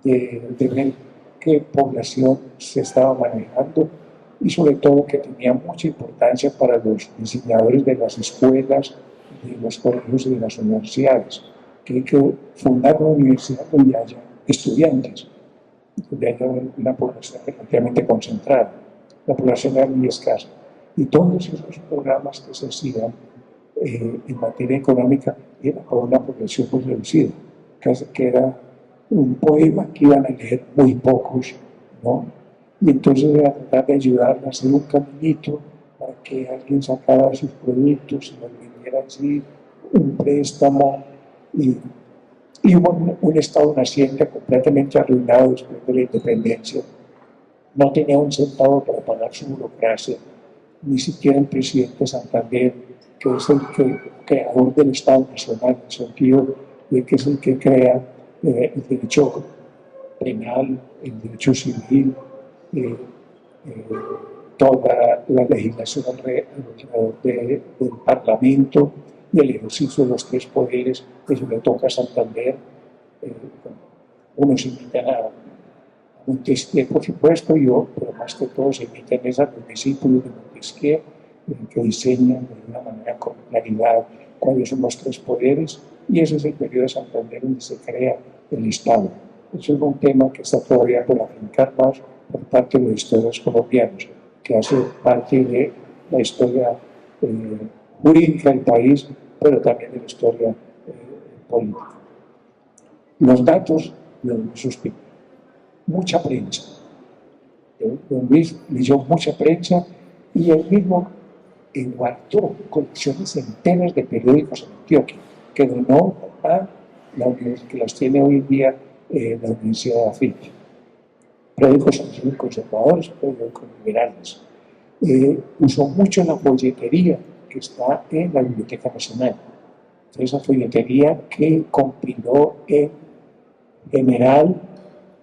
ver qué población se estaba manejando y sobre todo que tenía mucha importancia para los diseñadores de las escuelas, de los colegios y de las universidades, que hay que fundar una universidad donde haya estudiantes, donde haya una población relativamente concentrada. La población era muy escasa. Y todos esos programas que se hacían en materia económica eran para una población muy reducida, que era un poema que iban a leer muy pocos, ¿no? Y entonces era tratar de ayudarla a hacer un caminito para que alguien sacara sus productos y los vendiera allí, un préstamo, y hubo un estado naciente completamente arruinado después de la independencia. No tenía un centavo para pagar su burocracia, ni siquiera el presidente Santander, que es el creador del Estado Nacional, en el sentido de que es el que crea el derecho penal, el derecho civil, toda la legislación alrededor del Parlamento y el ejercicio de los tres poderes. Eso le toca a Santander. Unos invitan a Montesquieu, por supuesto, pero más que todo se invitan a los discípulos de Montesquieu, que diseñan de una manera con claridad cuáles son los tres poderes, y ese es el periodo de Santander donde se crea el Estado. Eso es un tema que está todavía por afincar más por parte de los historiadores colombianos, que hace parte de la historia jurídica del país, pero también de la historia política. Los datos de don Luis Ospina. Mucha prensa. Don Luis leyó mucha prensa y él mismo guardó colecciones enteras de periódicos en Antioquia, que donó a la universidad, que las tiene hoy en día la Universidad de Antioquia. Periódicos conservadores, periódicos liberales. Usó mucho la folletería que está en la Biblioteca Nacional. Esa folletería que compiló en general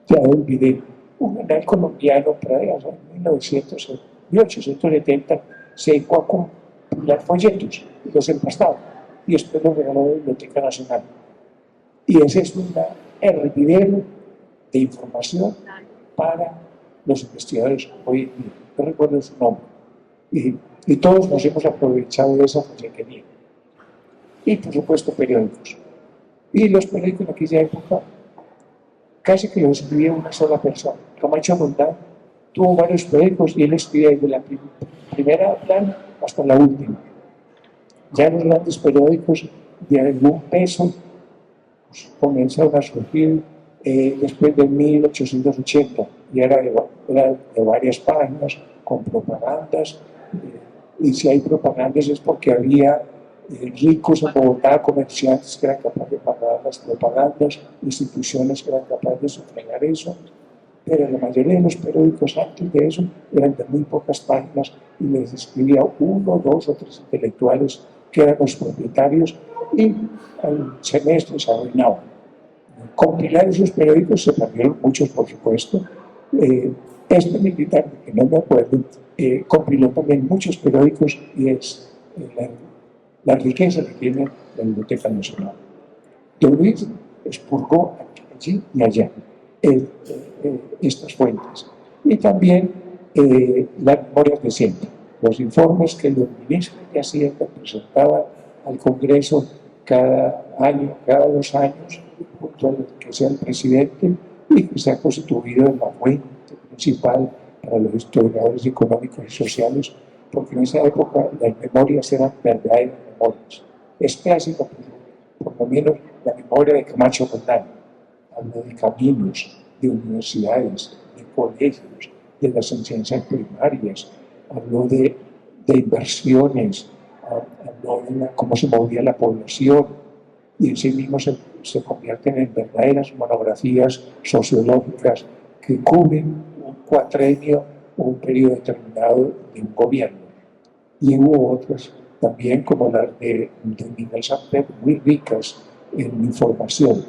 Teodoro Videla, un general colombiano para allá, en 1870, se dedicó a compilar folletos y los empastaba y después los regaló a la Biblioteca Nacional. Y ese es un hervidero de información para los investigadores hoy en día. No recuerdo su nombre. Y todos nos hemos aprovechado de esa folletería. Y por supuesto periódicos. Y los periódicos en aquella época casi que los escribía una sola persona. Camacho Rondán tuvo varios periódicos y él escribía desde la primera plana hasta la última. Ya los grandes periódicos de algún peso pues, comenzaron a surgir después de 1880 y era de varias páginas con propagandas. Y si hay propagandas es porque había ricos en Bogotá, comerciantes que eran capaces de pagar las propagandas, instituciones que eran capaces de sufragar eso, pero la mayoría de los periódicos antes de eso eran de muy pocas páginas y les escribía uno, dos o tres intelectuales que eran los propietarios y al semestre se arruinaban. Compilar esos periódicos se perdieron muchos, por supuesto. Este militar, que no me acuerdo, compiló también muchos periódicos y es la riqueza que tiene la Biblioteca Nacional. Don Luis expurgó allí y allá estas fuentes. Y también las memorias de siempre, los informes que los ministros de Hacienda presentaban al Congreso cada año, cada 2 años, junto al que sea el presidente, y que se ha constituido en la fuente principal para los historiadores económicos y sociales, porque en esa época las memorias eran verdaderas memorias. Es clásica, por lo menos, la memoria de Camacho Rondán. Habló de caminos, de universidades, de colegios, de las enseñanzas primarias, habló de inversiones, habló de cómo se movía la población, y en sí mismo se convierten en verdaderas monografías sociológicas que cubren un cuatrenio o un periodo determinado de un gobierno. Y hubo otras también, como las de Miguel Samper, muy ricas en información.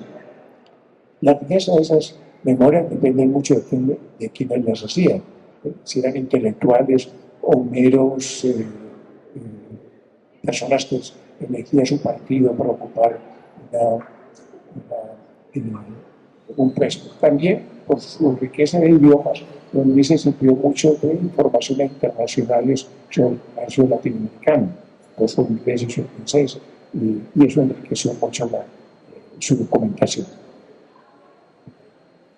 La riqueza de esas memorias dependen mucho de quienes las hacían, si eran intelectuales o meros personas que elegían su partido para ocupar un puesto. También, por su riqueza de idiomas, don Luis se sirvió mucho de informaciones internacionales sobre el comercio latinoamericano, por su inglés y su francés, y eso enriqueció mucho su documentación.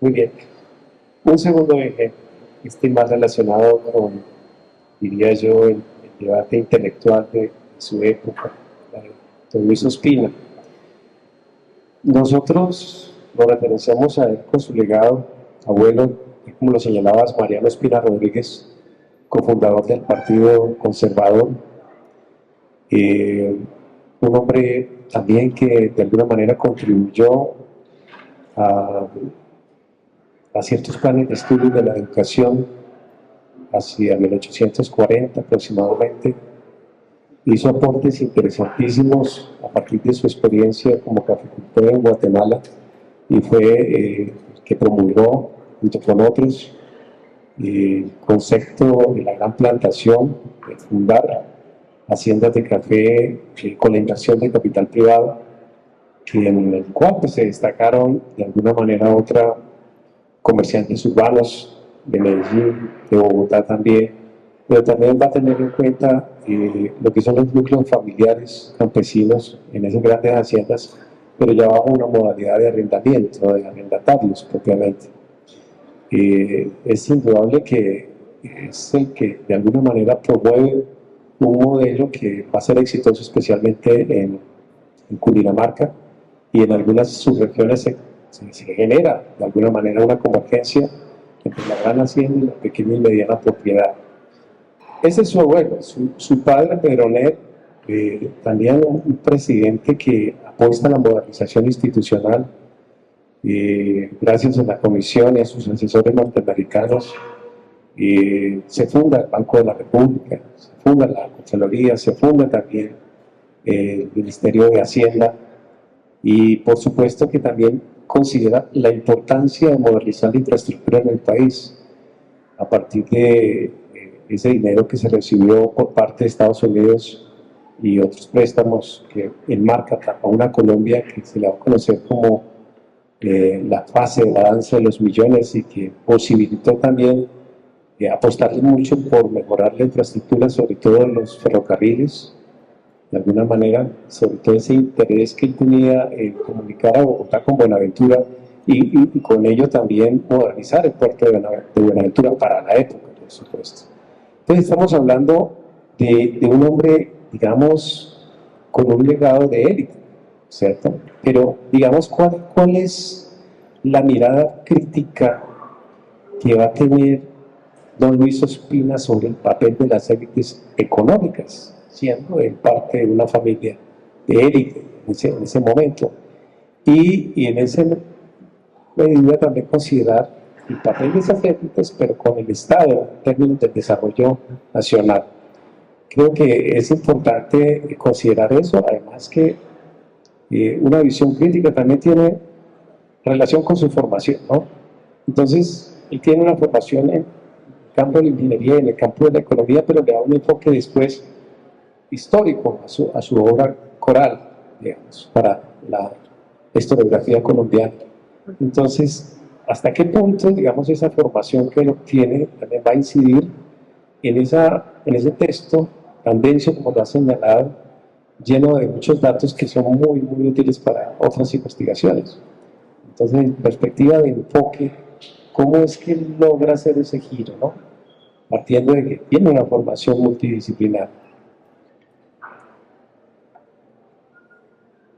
Muy bien. Un segundo eje, más relacionado con, diría yo, el debate intelectual de su época, don Luis Ospina. Nosotros lo referenciamos a él con su legado, abuelo, como lo señalabas, Mariano Ospina Rodríguez, cofundador del Partido Conservador, un hombre también que de alguna manera contribuyó a ciertos planes de estudio de la educación hacia 1840 aproximadamente. Hizo aportes interesantísimos a partir de su experiencia como cafeicultor en Guatemala y fue que promulgó, junto con otros, el concepto de la gran plantación, de fundar haciendas de café con la inversión de capital privado, en el cual pues, se destacaron de alguna manera u otra comerciantes urbanos de Medellín, de Bogotá también, pero también va a tener en cuenta lo que son los núcleos familiares campesinos en esas grandes haciendas, pero ya bajo una modalidad de arrendamiento, de arrendatarios propiamente. Es indudable que es el que de alguna manera promueve un modelo que va a ser exitoso especialmente en Cundinamarca, y en algunas subregiones se genera de alguna manera una convergencia entre la gran hacienda y la pequeña y mediana propiedad. Ese es su abuelo, su padre Pedro Net, también un presidente que apuesta a la modernización institucional, gracias a la Comisión y a sus asesores norteamericanos. Se funda el Banco de la República, se funda la Contraloría, se funda también el Ministerio de Hacienda, y por supuesto que también considera la importancia de modernizar la infraestructura en el país a partir de ese dinero que se recibió por parte de Estados Unidos y otros préstamos que enmarca a una Colombia que se le va a conocer como la fase de la danza de los millones, y que posibilitó también apostarle mucho por mejorar la infraestructura, sobre todo en los ferrocarriles, de alguna manera, sobre todo ese interés que él tenía en comunicar a Bogotá con Buenaventura y con ello también modernizar el puerto de Buenaventura para la época, por supuesto. Entonces estamos hablando de un hombre, digamos, con un legado de élite, ¿cierto? Pero, digamos, ¿cuál es la mirada crítica que va a tener don Luis Ospina sobre el papel de las élites económicas, siendo él parte de una familia de élite en ese momento? Y en esa medida también considerar el papel de esas élites, pero con el Estado en términos del desarrollo nacional. Creo que es importante considerar eso, además que una visión crítica también tiene relación con su formación, ¿no? Entonces, él tiene una formación en el campo de la ingeniería, en el campo de la economía, pero le da un enfoque después histórico a su obra coral, digamos, para la historiografía colombiana. Entonces, ¿hasta qué punto, digamos, esa formación que él obtiene también va a incidir en ese texto tan denso como lo ha señalado, lleno de muchos datos que son muy, muy útiles para otras investigaciones? Entonces, en perspectiva de enfoque, ¿cómo es que él logra hacer ese giro, ¿no? Partiendo de que tiene una formación multidisciplinar.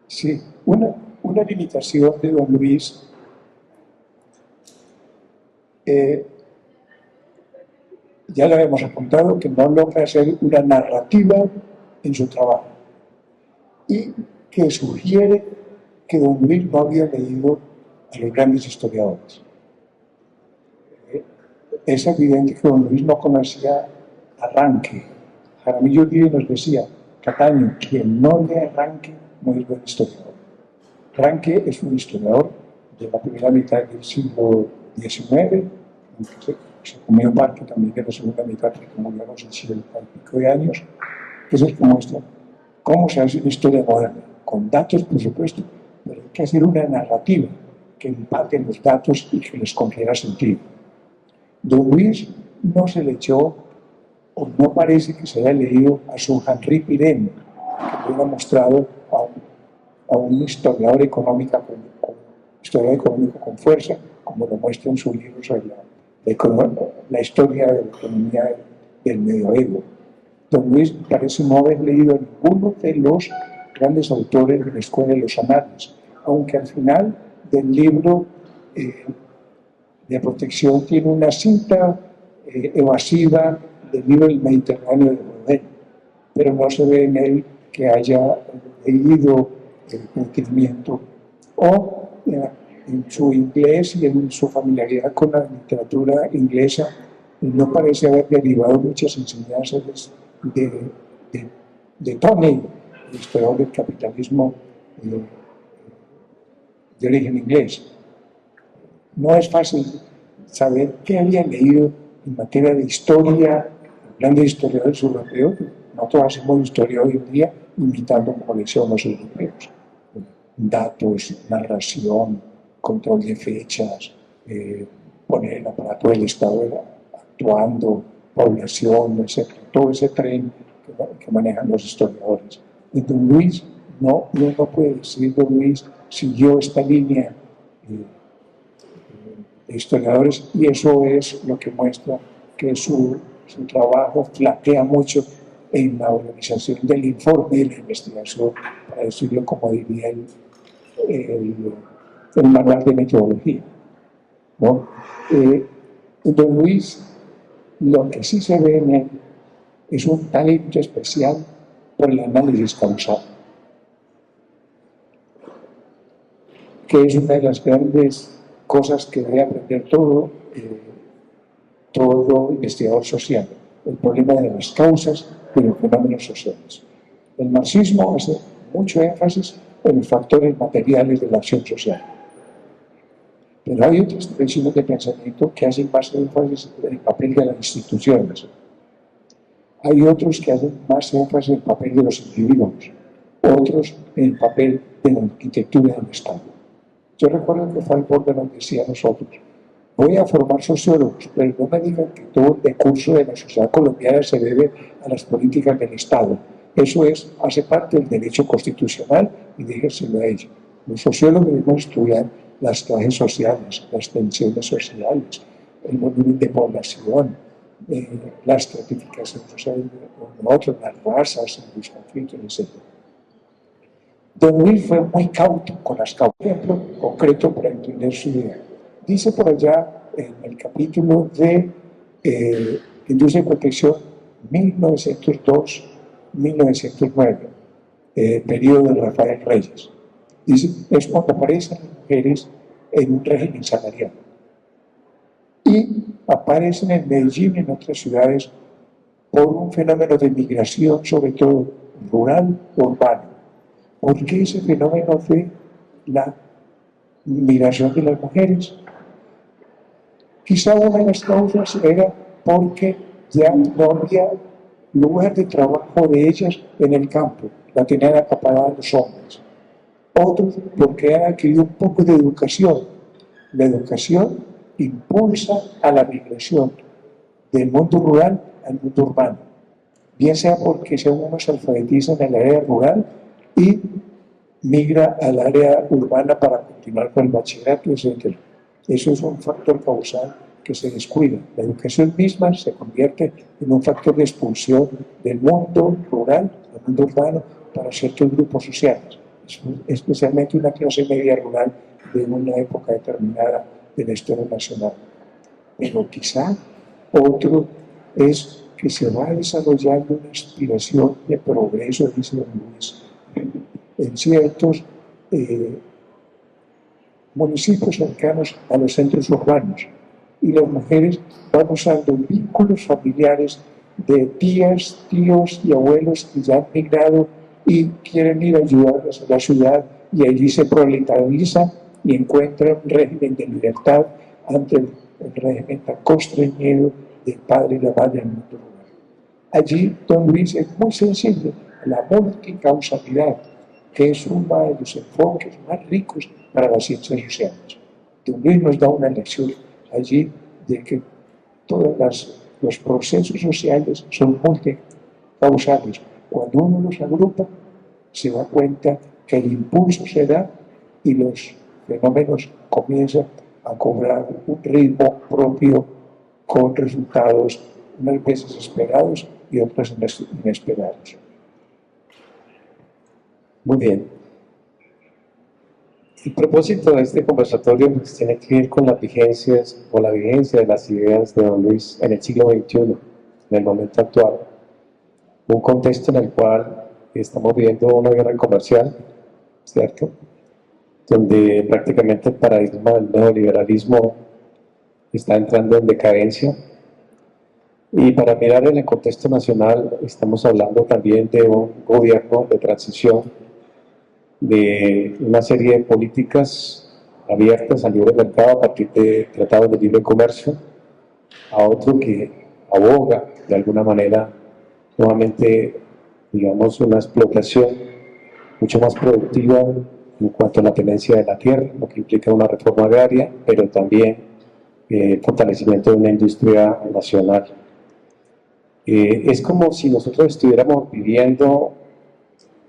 Sí, una limitación de don Luis ya lo habíamos apuntado, que no logra hacer una narrativa en su trabajo, y que sugiere que don Luis no había leído a los grandes historiadores. Es evidente que don Luis no conocía Arranque. Jaramillo Uribe nos decía: Cataño, quien no lee Arranque no es buen historiador. Arranque es un historiador de la primera mitad del siglo XIX, se comió parte también de la segunda mitad, porque murió a los 80 y pico de años, que es el que muestra cómo se hace una historia moderna, con datos, por supuesto, pero hay que hacer una narrativa que empate los datos y que les confiera sentido. Don Luis no se le echó, o no parece que se haya leído a su Henri Pirenne, que le hubiera mostrado a un historiador económico con fuerza, como lo muestra en su libro sobre la historia de la economía del medioevo. Don Luis parece no haber leído a ninguno de los grandes autores de la Escuela de los Anales, aunque al final del libro de protección tiene una cinta evasiva del libro del Mediterráneo de Baudelaire, pero no se ve en él que haya leído el conocimiento o en su inglés y en su familiaridad con la literatura inglesa no parece haber derivado muchas enseñanzas de Tony, el historiador del capitalismo de origen inglés. No es fácil saber qué había leído en materia de historia, grandes historiadores europeos. Nosotros hacemos historia hoy en día imitando como lo hicieron los europeos. Datos, narración, control de fechas, poner el aparato del Estado actuando, población, etc. Todo ese tren que manejan los historiadores. Y don Luis, no puede decir, don Luis siguió esta línea de historiadores, y eso es lo que muestra que su trabajo flaquea mucho en la organización del informe y la investigación, para decirlo como diría el manual de metodología, ¿no? Don Luis, lo que sí se ve en él es un talento especial por el análisis causal, que es una de las grandes cosas que debe aprender todo investigador social, el problema de las causas de los fenómenos sociales. El marxismo hace mucho énfasis en los factores materiales de la acción social, pero hay otras tradiciones de pensamiento que hacen más énfasis en el papel de las instituciones. Hay otros que hacen más énfasis en el papel de los individuos, otros en el papel de la arquitectura del Estado. Yo recuerdo que Falcón nos decía a nosotros: voy a formar sociólogos, pero no me digan que todo el decurso de la sociedad colombiana se debe a las políticas del Estado. Eso hace parte del derecho constitucional y déjenselo a ellos. Los sociólogos debemos estudiar las clases sociales, las tensiones sociales, el volumen de población, la estratificación social de otros, las razas, los conflictos, etc. Don Luis fue muy cauto con las causas. Un ejemplo concreto para entender su idea. Dice por allá en el capítulo de Industria y Protección 1902-1909, periodo de Rafael Reyes. Dice, es cuando aparecen las mujeres en un régimen salarial. Y aparecen en Medellín y en otras ciudades por un fenómeno de migración, sobre todo rural, urbano. ¿Por qué ese fenómeno de la migración de las mujeres? Quizá una de las causas era porque ya no había lugar de trabajo de ellas en el campo, la tenían acaparada los hombres. Otros porque han adquirido un poco de educación. La educación impulsa a la migración del mundo rural al mundo urbano, bien sea porque uno se alfabetiza en el área rural y migra al área urbana para continuar con el bachillerato, etc. Eso es un factor causal que se descuida. La educación misma se convierte en un factor de expulsión del mundo rural al mundo urbano para ciertos grupos sociales, especialmente una clase media rural de una época determinada de la historia nacional. Pero quizá otro es que se va desarrollando una aspiración de progreso, dice don Luis, en ciertos municipios cercanos a los centros urbanos, y las mujeres van usando vínculos familiares de tías, tíos y abuelos que ya han migrado y quieren ir a ayudarles a la ciudad, y allí se proletarizan y encuentra un régimen de libertad ante el régimen tan constreñido del padre y la madre en otro lugar. Allí don Luis es muy sensible a la multicausalidad, que es uno de los enfoques más ricos para las ciencias sociales. Don Luis nos da una lección allí de que todos los procesos sociales son multicausales. Cuando uno los agrupa, se da cuenta que el impulso se da y los fenómenos comienzan a cobrar un ritmo propio con resultados unas veces esperados y otras inesperados. Muy bien. El propósito de este conversatorio pues, tiene que ver con las vigencias o la vigencia de las ideas de don Luis en el siglo XXI, en el momento actual. Un contexto en el cual estamos viviendo una guerra comercial, ¿cierto? Donde prácticamente el paradigma del neoliberalismo está entrando en decadencia. Y para mirar en el contexto nacional, estamos hablando también de un gobierno de transición, de una serie de políticas abiertas al libre mercado a partir de tratados de libre comercio, a otro que aboga de alguna manera nuevamente, digamos, una explotación mucho más productiva en cuanto a la tenencia de la tierra, lo que implica una reforma agraria, pero también el fortalecimiento de una industria nacional. Es como si nosotros estuviéramos viviendo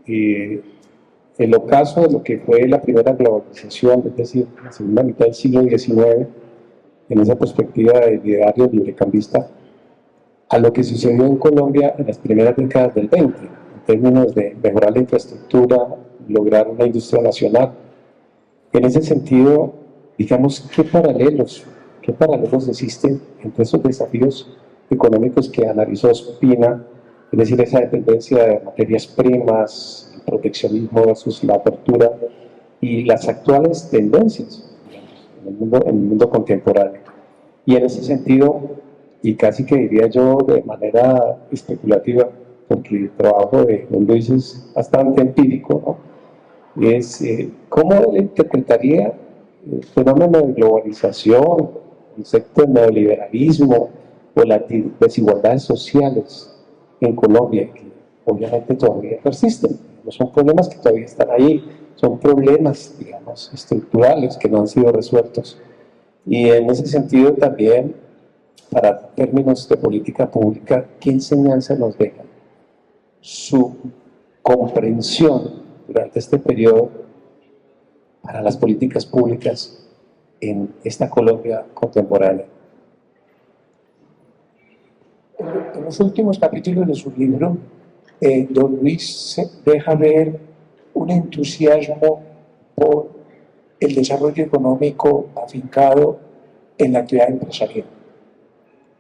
el ocaso de lo que fue la primera globalización, es decir, la segunda mitad del siglo XIX, en esa perspectiva del ideario librecambista, a lo que sucedió en Colombia en las primeras décadas del 20, en términos de mejorar la infraestructura, lograr una industria nacional. En ese sentido, digamos, ¿qué paralelos existen entre esos desafíos económicos que analizó Spina, es decir, esa dependencia de materias primas, el proteccionismo versus la apertura y las actuales tendencias en el mundo contemporáneo? Y en ese sentido, y casi que diría yo de manera especulativa, porque el trabajo de don Luis es bastante empírico, ¿no? Es cómo él interpretaría el fenómeno de globalización, el concepto de neoliberalismo o las desigualdades sociales en Colombia, que obviamente todavía persisten. No son problemas que todavía están ahí, son problemas, digamos, estructurales que no han sido resueltos. Y en ese sentido también, para términos de política pública, ¿qué enseñanza nos deja su comprensión durante este periodo para las políticas públicas en esta Colombia contemporánea? En los últimos capítulos de su libro, don Luis deja ver un entusiasmo por el desarrollo económico afincado en la actividad empresarial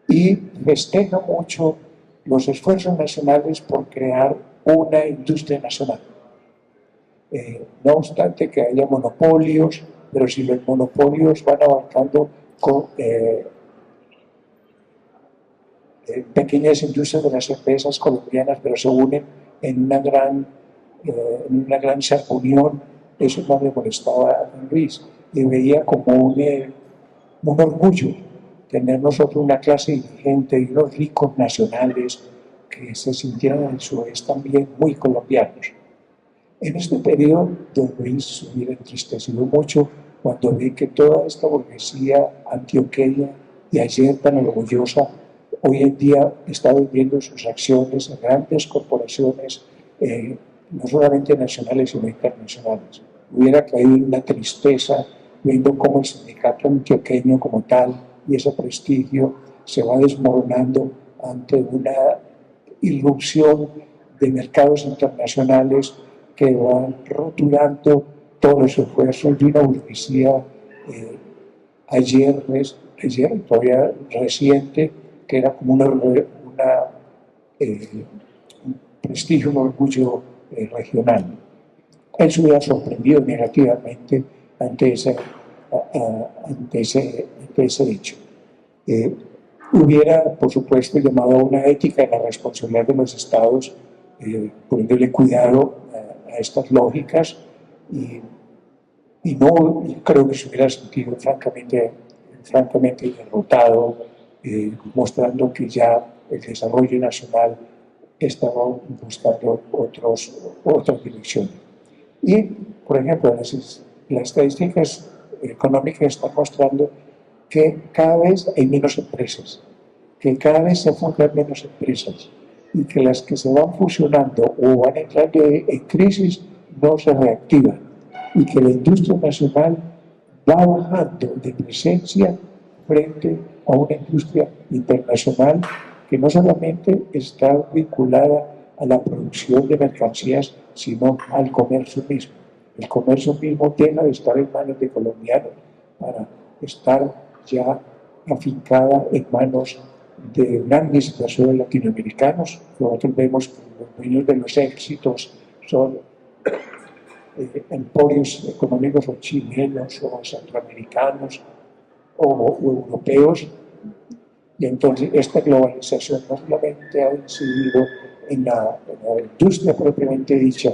y festeja mucho los esfuerzos nacionales por crear una industria nacional. No obstante que haya monopolios, pero si los monopolios van abarcando con pequeñas industrias de las empresas colombianas, pero se unen en una gran unión, eso no le molestaba a don Luis, y veía como un orgullo tener nosotros una clase dirigente y unos ricos nacionales que se sintieran en su vez también muy colombianos. En este periodo, don Luis se hubiera entristecido mucho cuando ve que toda esta burguesía antioqueña y ayer tan orgullosa, hoy en día está vendiendo sus acciones a grandes corporaciones, no solamente nacionales sino internacionales. Hubiera caído en una tristeza viendo cómo el sindicato antioqueño como tal y ese prestigio se va desmoronando ante una irrupción de mercados internacionales que van rotulando todos los esfuerzos de una burguesía ayer todavía reciente, que era como un prestigio, un orgullo regional. Él se hubiera sorprendido negativamente ante ese hecho. Hubiera, por supuesto, llamado a una ética y la responsabilidad de los estados, poniéndole cuidado a estas lógicas y y no y creo que se hubiera sentido francamente derrotado, mostrando que ya el desarrollo nacional estaba buscando otras direcciones. Y, por ejemplo, las estadísticas económicas están mostrando que cada vez hay menos empresas, que cada vez se fundan menos empresas y que las que se van fusionando o van entrando en crisis no se reactivan y que la industria nacional va bajando de presencia frente a una industria internacional que no solamente está vinculada a la producción de mercancías, sino al comercio mismo. El comercio mismo deja de estar en manos de colombianos para estar ya afincada en manos de grandes inversores latinoamericanos. Nosotros vemos que los dueños de los éxitos son emporios económicos o chilenos o centroamericanos o europeos, y entonces esta globalización no solamente ha incidido en la industria propiamente dicha,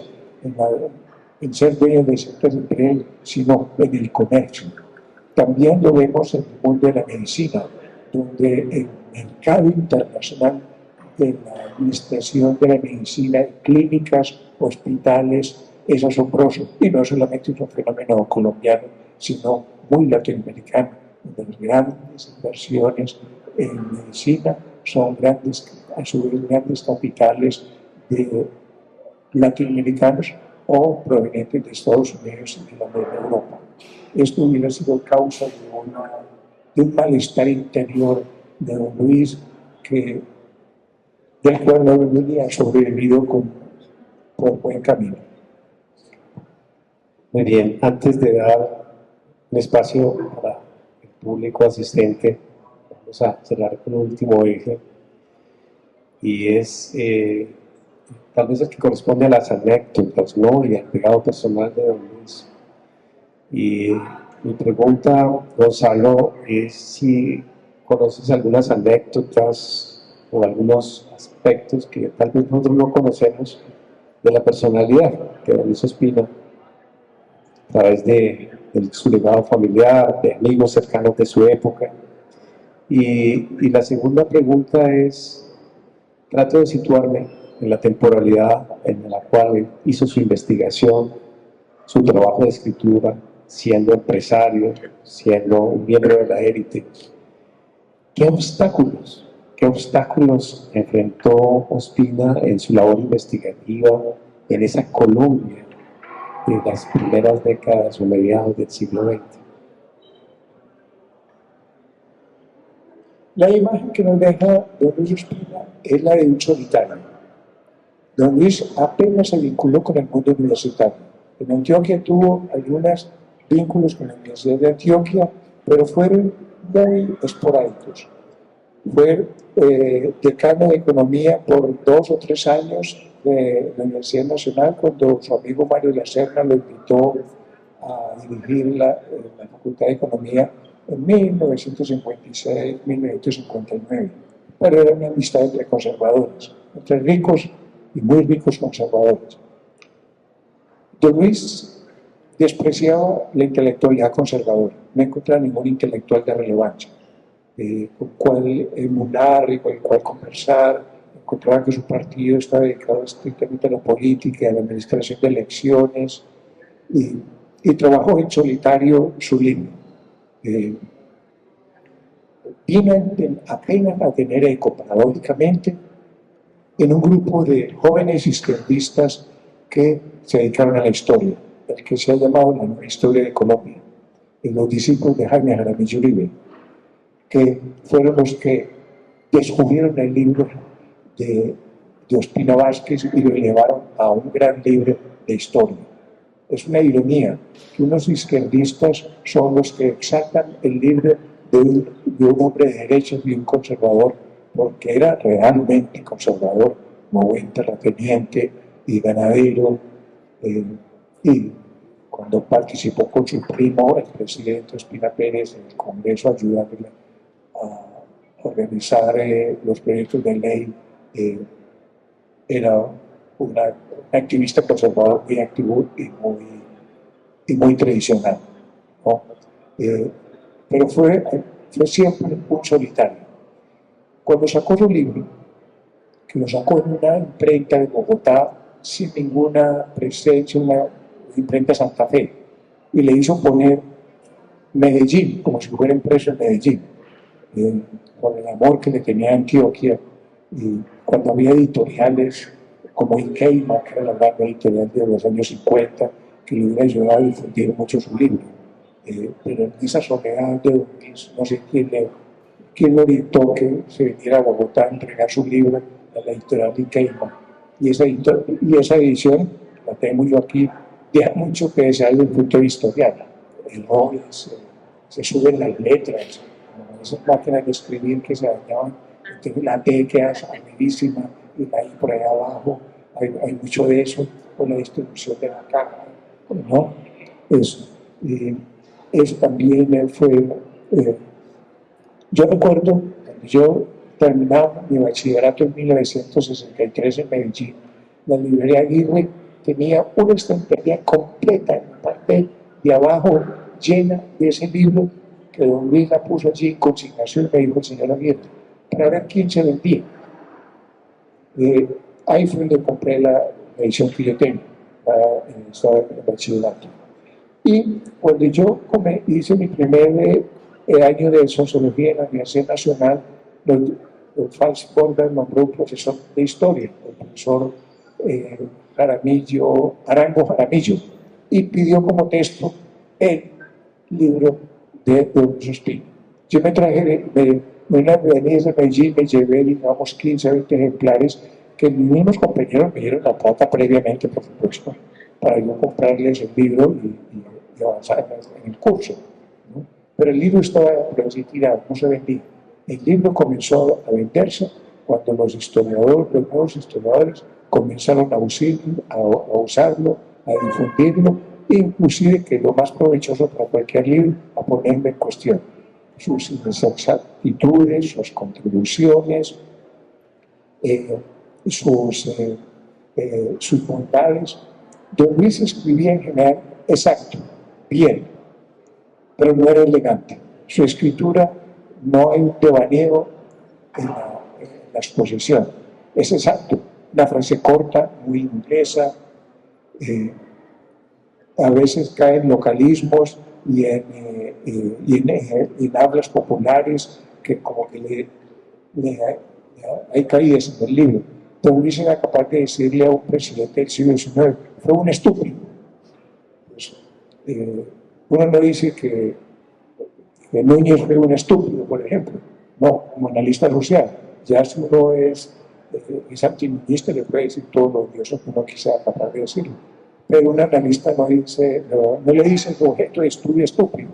en ser dueños de ciertas empresas, sino en el comercio. También lo vemos en el mundo de la medicina, donde el mercado internacional de la administración de la medicina en clínicas, hospitales, es asombroso. Y no solamente es un fenómeno colombiano, sino muy latinoamericano, donde las grandes inversiones en medicina son grandes, a su vez, grandes capitales de latinoamericanos o provenientes de Estados Unidos y de la Unión Europa. Esto hubiera sido causa de un malestar interior de don Luis, del cual no venía sobrevivido por buen camino. Muy bien, antes de dar un espacio para el público asistente, vamos a cerrar con un último eje, y es tal vez el que corresponde a las anécdotas, ¿no? Y al legado personal de don Luis. Y mi pregunta, Gonzalo, es si conoces algunas anécdotas o algunos aspectos que tal vez nosotros no conocemos de la personalidad de don Luis Ospina, a través de su legado familiar, de amigos cercanos de su época. Y la segunda pregunta es, trato de situarme en la temporalidad en la cual él hizo su investigación, su trabajo de escritura, siendo empresario, siendo un miembro de la élite. ¿Qué obstáculos enfrentó Ospina en su labor investigativa en esa Colombia de las primeras décadas o mediados del siglo XX? La imagen que nos deja don Luis Ospina es la de un solitario. Don Luis apenas se vinculó con el mundo universitario. En Antioquia tuvo algunos vínculos con la Universidad de Antioquia, pero fueron muy esporádicos. Fue decano de Economía por 2 o 3 años de la Universidad Nacional, cuando su amigo Mario Lacerna lo invitó a dirigir la Facultad de Economía en 1956, 1959. Pero era una amistad entre conservadores, entre ricos y muy ricos conservadores. Don Luis despreciaba la intelectualidad conservadora, no encontraba ningún intelectual de relevancia, con cual emular y con el cual conversar. Encontraba que su partido estaba dedicado estrictamente a la política, a la administración de elecciones, y trabajó en solitario su libro. Vino apenas a tener eco, paradójicamente, en un grupo de jóvenes izquierdistas que se dedicaron a la historia, el que se ha llamado la Nueva Historia de Colombia, en los discípulos de Jaime Jaramillo Uribe, que fueron los que descubrieron el libro de Ospina Vázquez y lo elevaron a un gran libro de historia. Es una ironía que unos izquierdistas son los que exaltan el libro de un hombre de derechas y un conservador, porque era realmente conservador, como buen terrateniente y ganadero, y cuando participó con su primo, el presidente Ospina Pérez, en el Congreso, ayudándole a organizar los proyectos de ley, era un activista conservador muy activo y y muy tradicional, ¿no? Pero fue siempre un solitario. Cuando sacó su libro, que lo sacó en una imprenta de Bogotá sin ninguna presencia, una imprenta Santa Fe, y le hizo poner Medellín, como si fuera impreso en Medellín, con el amor que le tenía a Antioquia, y cuando había editoriales como Ikeima, que era la gran editorial de los años 50, que le hubiera ayudado a difundir mucho su libro. Pero en esa soledad de Don Luis, no sé quién lo dictó que se viniera a Bogotá a entregar su libro a la editorial Ikeima. Y esa edición, la tengo yo aquí, deja mucho que desear desde el punto de vista historial. Errores, se suben las letras, esas máquinas de escribir que se dañaban, entonces la D queda salidísima y la I por ahí abajo, hay mucho de eso con la distribución de la caja, ¿no? Eso también fue... yo recuerdo, cuando yo terminaba mi bachillerato en 1963 en Medellín, la librería Aguirre tenía una estantería completa en la parte de abajo llena de ese libro que don Luis la puso allí en consignación, me dijo el señor Aguirre, para ver quién se vendía. Ahí fue donde compré la edición que yo tengo, estaba en el bachillerato. Y cuando yo hice mi primer año de sociología en la Universidad Nacional, don Franz Borda nombró un profesor de historia, el profesor Arango Jaramillo, y pidió como texto el libro de Don Suspiro. Yo me traje de una avenida de Medellín, me llevé, digamos, 15 o 20 ejemplares que mis mismos compañeros me dieron la plata previamente, por supuesto, para yo comprarles el libro y avanzar en el curso, ¿no? Pero el libro estaba tirado, no se vendía. El libro comenzó a venderse cuando los nuevos historiadores comenzaron a usarlo, a difundirlo, e inclusive, que lo más provechoso para cualquier libro, a ponerlo en cuestión. Sus inexactitudes, sus contribuciones, sus bondades. Don Luis escribía en general exacto, bien, pero no era elegante. Su escritura no hay un devaneo en la exposición. Es exacto, una frase corta, muy inglesa, a veces caen localismos y en hablas populares que como que hay caídas en el libro. Don Luis era capaz de decirle a un presidente del siglo XIX, fue un estúpido. Pues, uno no dice que Núñez fue un estúpido, por ejemplo, no, como analista social. Ya si uno es antiministro, le puede decir todo lo odioso que uno quizá capaz de decirlo. Pero un analista no le dice el objeto de estudio estúpido,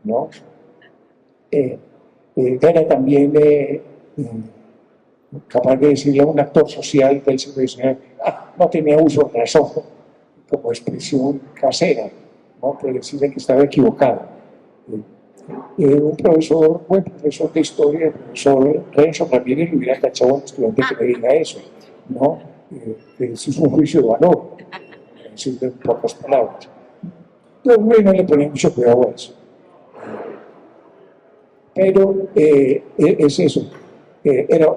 ¿no? Era también capaz de decirle a un actor social del siglo XIX, no tenía uso de razón, como expresión casera, ¿no? Pero decirle que estaba equivocado. Un buen profesor de historia, el profesor Renzo Ramírez, le hubiera tachado a un estudiante que le diga eso, ¿no? Eso es un juicio de valor, decir en pocas palabras. Pero no le ponía mucho cuidado a eso. Pero es eso, era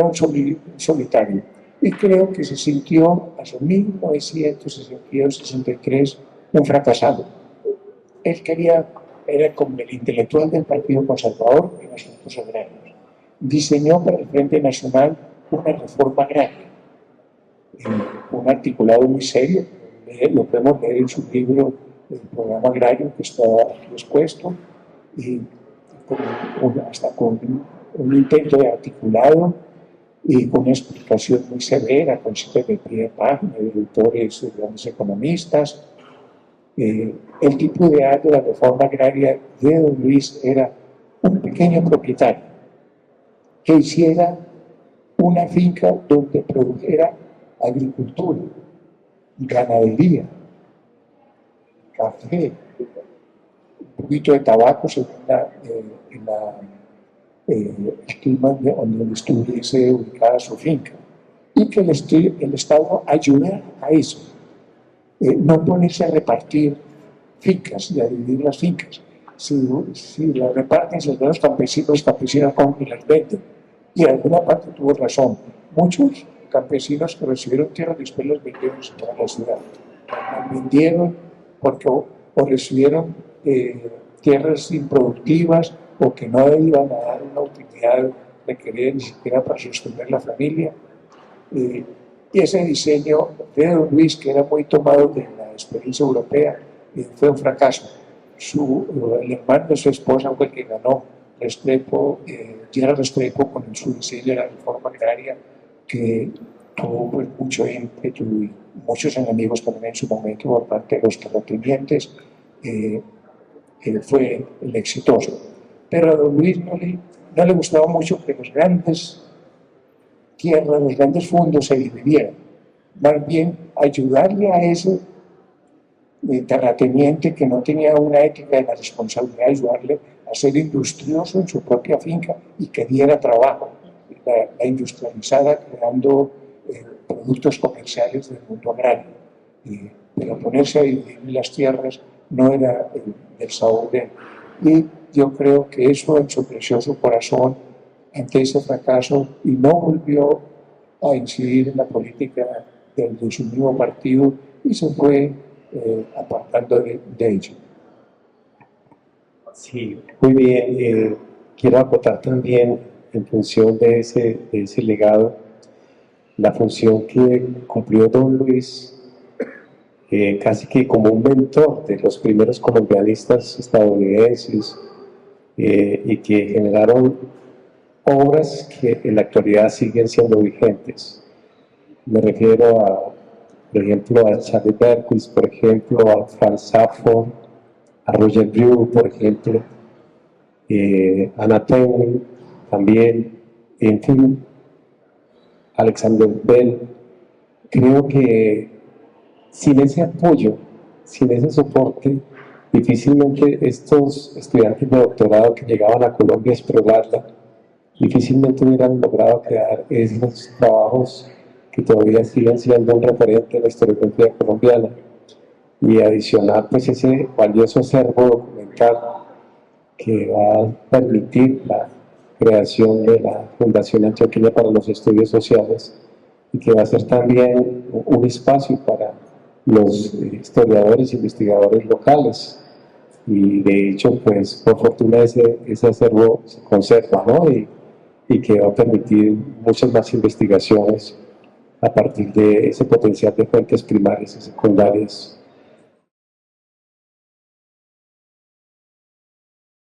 un solitario. Y creo que se sintió hasta 1962-63 un fracasado. Él era como el intelectual del Partido Conservador en asuntos agrarios. Diseñó para el Frente Nacional una reforma agraria, un articulado muy serio, lo podemos leer en su libro, el programa agrario que está aquí expuesto, y hasta con un intento de articulado y con una explicación muy severa, con citas de primera página de autores, de grandes economistas. El tipo ideal de la reforma agraria de don Luis era un pequeño propietario que hiciera una finca donde produjera agricultura, ganadería, café, un poquito de tabaco según el clima donde estuviese ubicada su finca, y que el Estado ayudara a eso. no ponerse a repartir fincas y a dividir las fincas. Si las reparten, se los campesinos cogen y las venden. Y en alguna parte tuvo razón. Muchos campesinos que recibieron tierras después las vendieron para la ciudad. Las vendieron porque o recibieron tierras improductivas o que no iban a dar una utilidad requerida ni siquiera para sostener la familia. Y ese diseño de Don Luis, que era muy tomado de la experiencia europea, fue un fracaso. El hermano de su esposa fue el que ganó Restrepo, Gerard Restrepo, con su diseño de la reforma agraria, que tuvo pues, mucho ímpetu y muchos enemigos también en su momento por parte de los terratenientes, fue el exitoso. Pero a Don Luis no le gustaba mucho que los grandes tierras, los grandes fondos se dividieran. Más bien ayudarle a ese terrateniente que no tenía una ética de la responsabilidad, ayudarle a ser industrioso en su propia finca y que diera trabajo, la industrializada, creando productos comerciales del mundo agrario. Pero ponerse a dividir las tierras no era del sabor de él. Y yo creo que eso en su precioso corazón, ante ese fracaso, y no volvió a incidir en la política de su mismo partido y se fue apartando de ello. Sí, muy bien. Quiero acotar también, en función de ese legado, la función que cumplió Don Luis, casi que como un mentor de los primeros colombianistas estadounidenses, y que generaron obras que en la actualidad siguen siendo vigentes. Me refiero por ejemplo, a Charlie Berkowitz, por ejemplo, a Franz Sappho, a Roger Brew, por ejemplo, Anna Tewin también, en fin, Alexander Bell. Creo que sin ese apoyo, sin ese soporte, difícilmente estos estudiantes de doctorado que llegaban a Colombia a explorarla, difícilmente hubieran logrado crear esos trabajos que todavía siguen siendo un referente en la historiografía colombiana, y adicionar pues ese valioso acervo documental que va a permitir la creación de la Fundación Antioqueña para los Estudios Sociales, y que va a ser también un espacio para los historiadores e investigadores locales. Y de hecho, pues por fortuna ese acervo se conserva, ¿no? Y que va a permitir muchas más investigaciones a partir de ese potencial de fuentes primarias y secundarias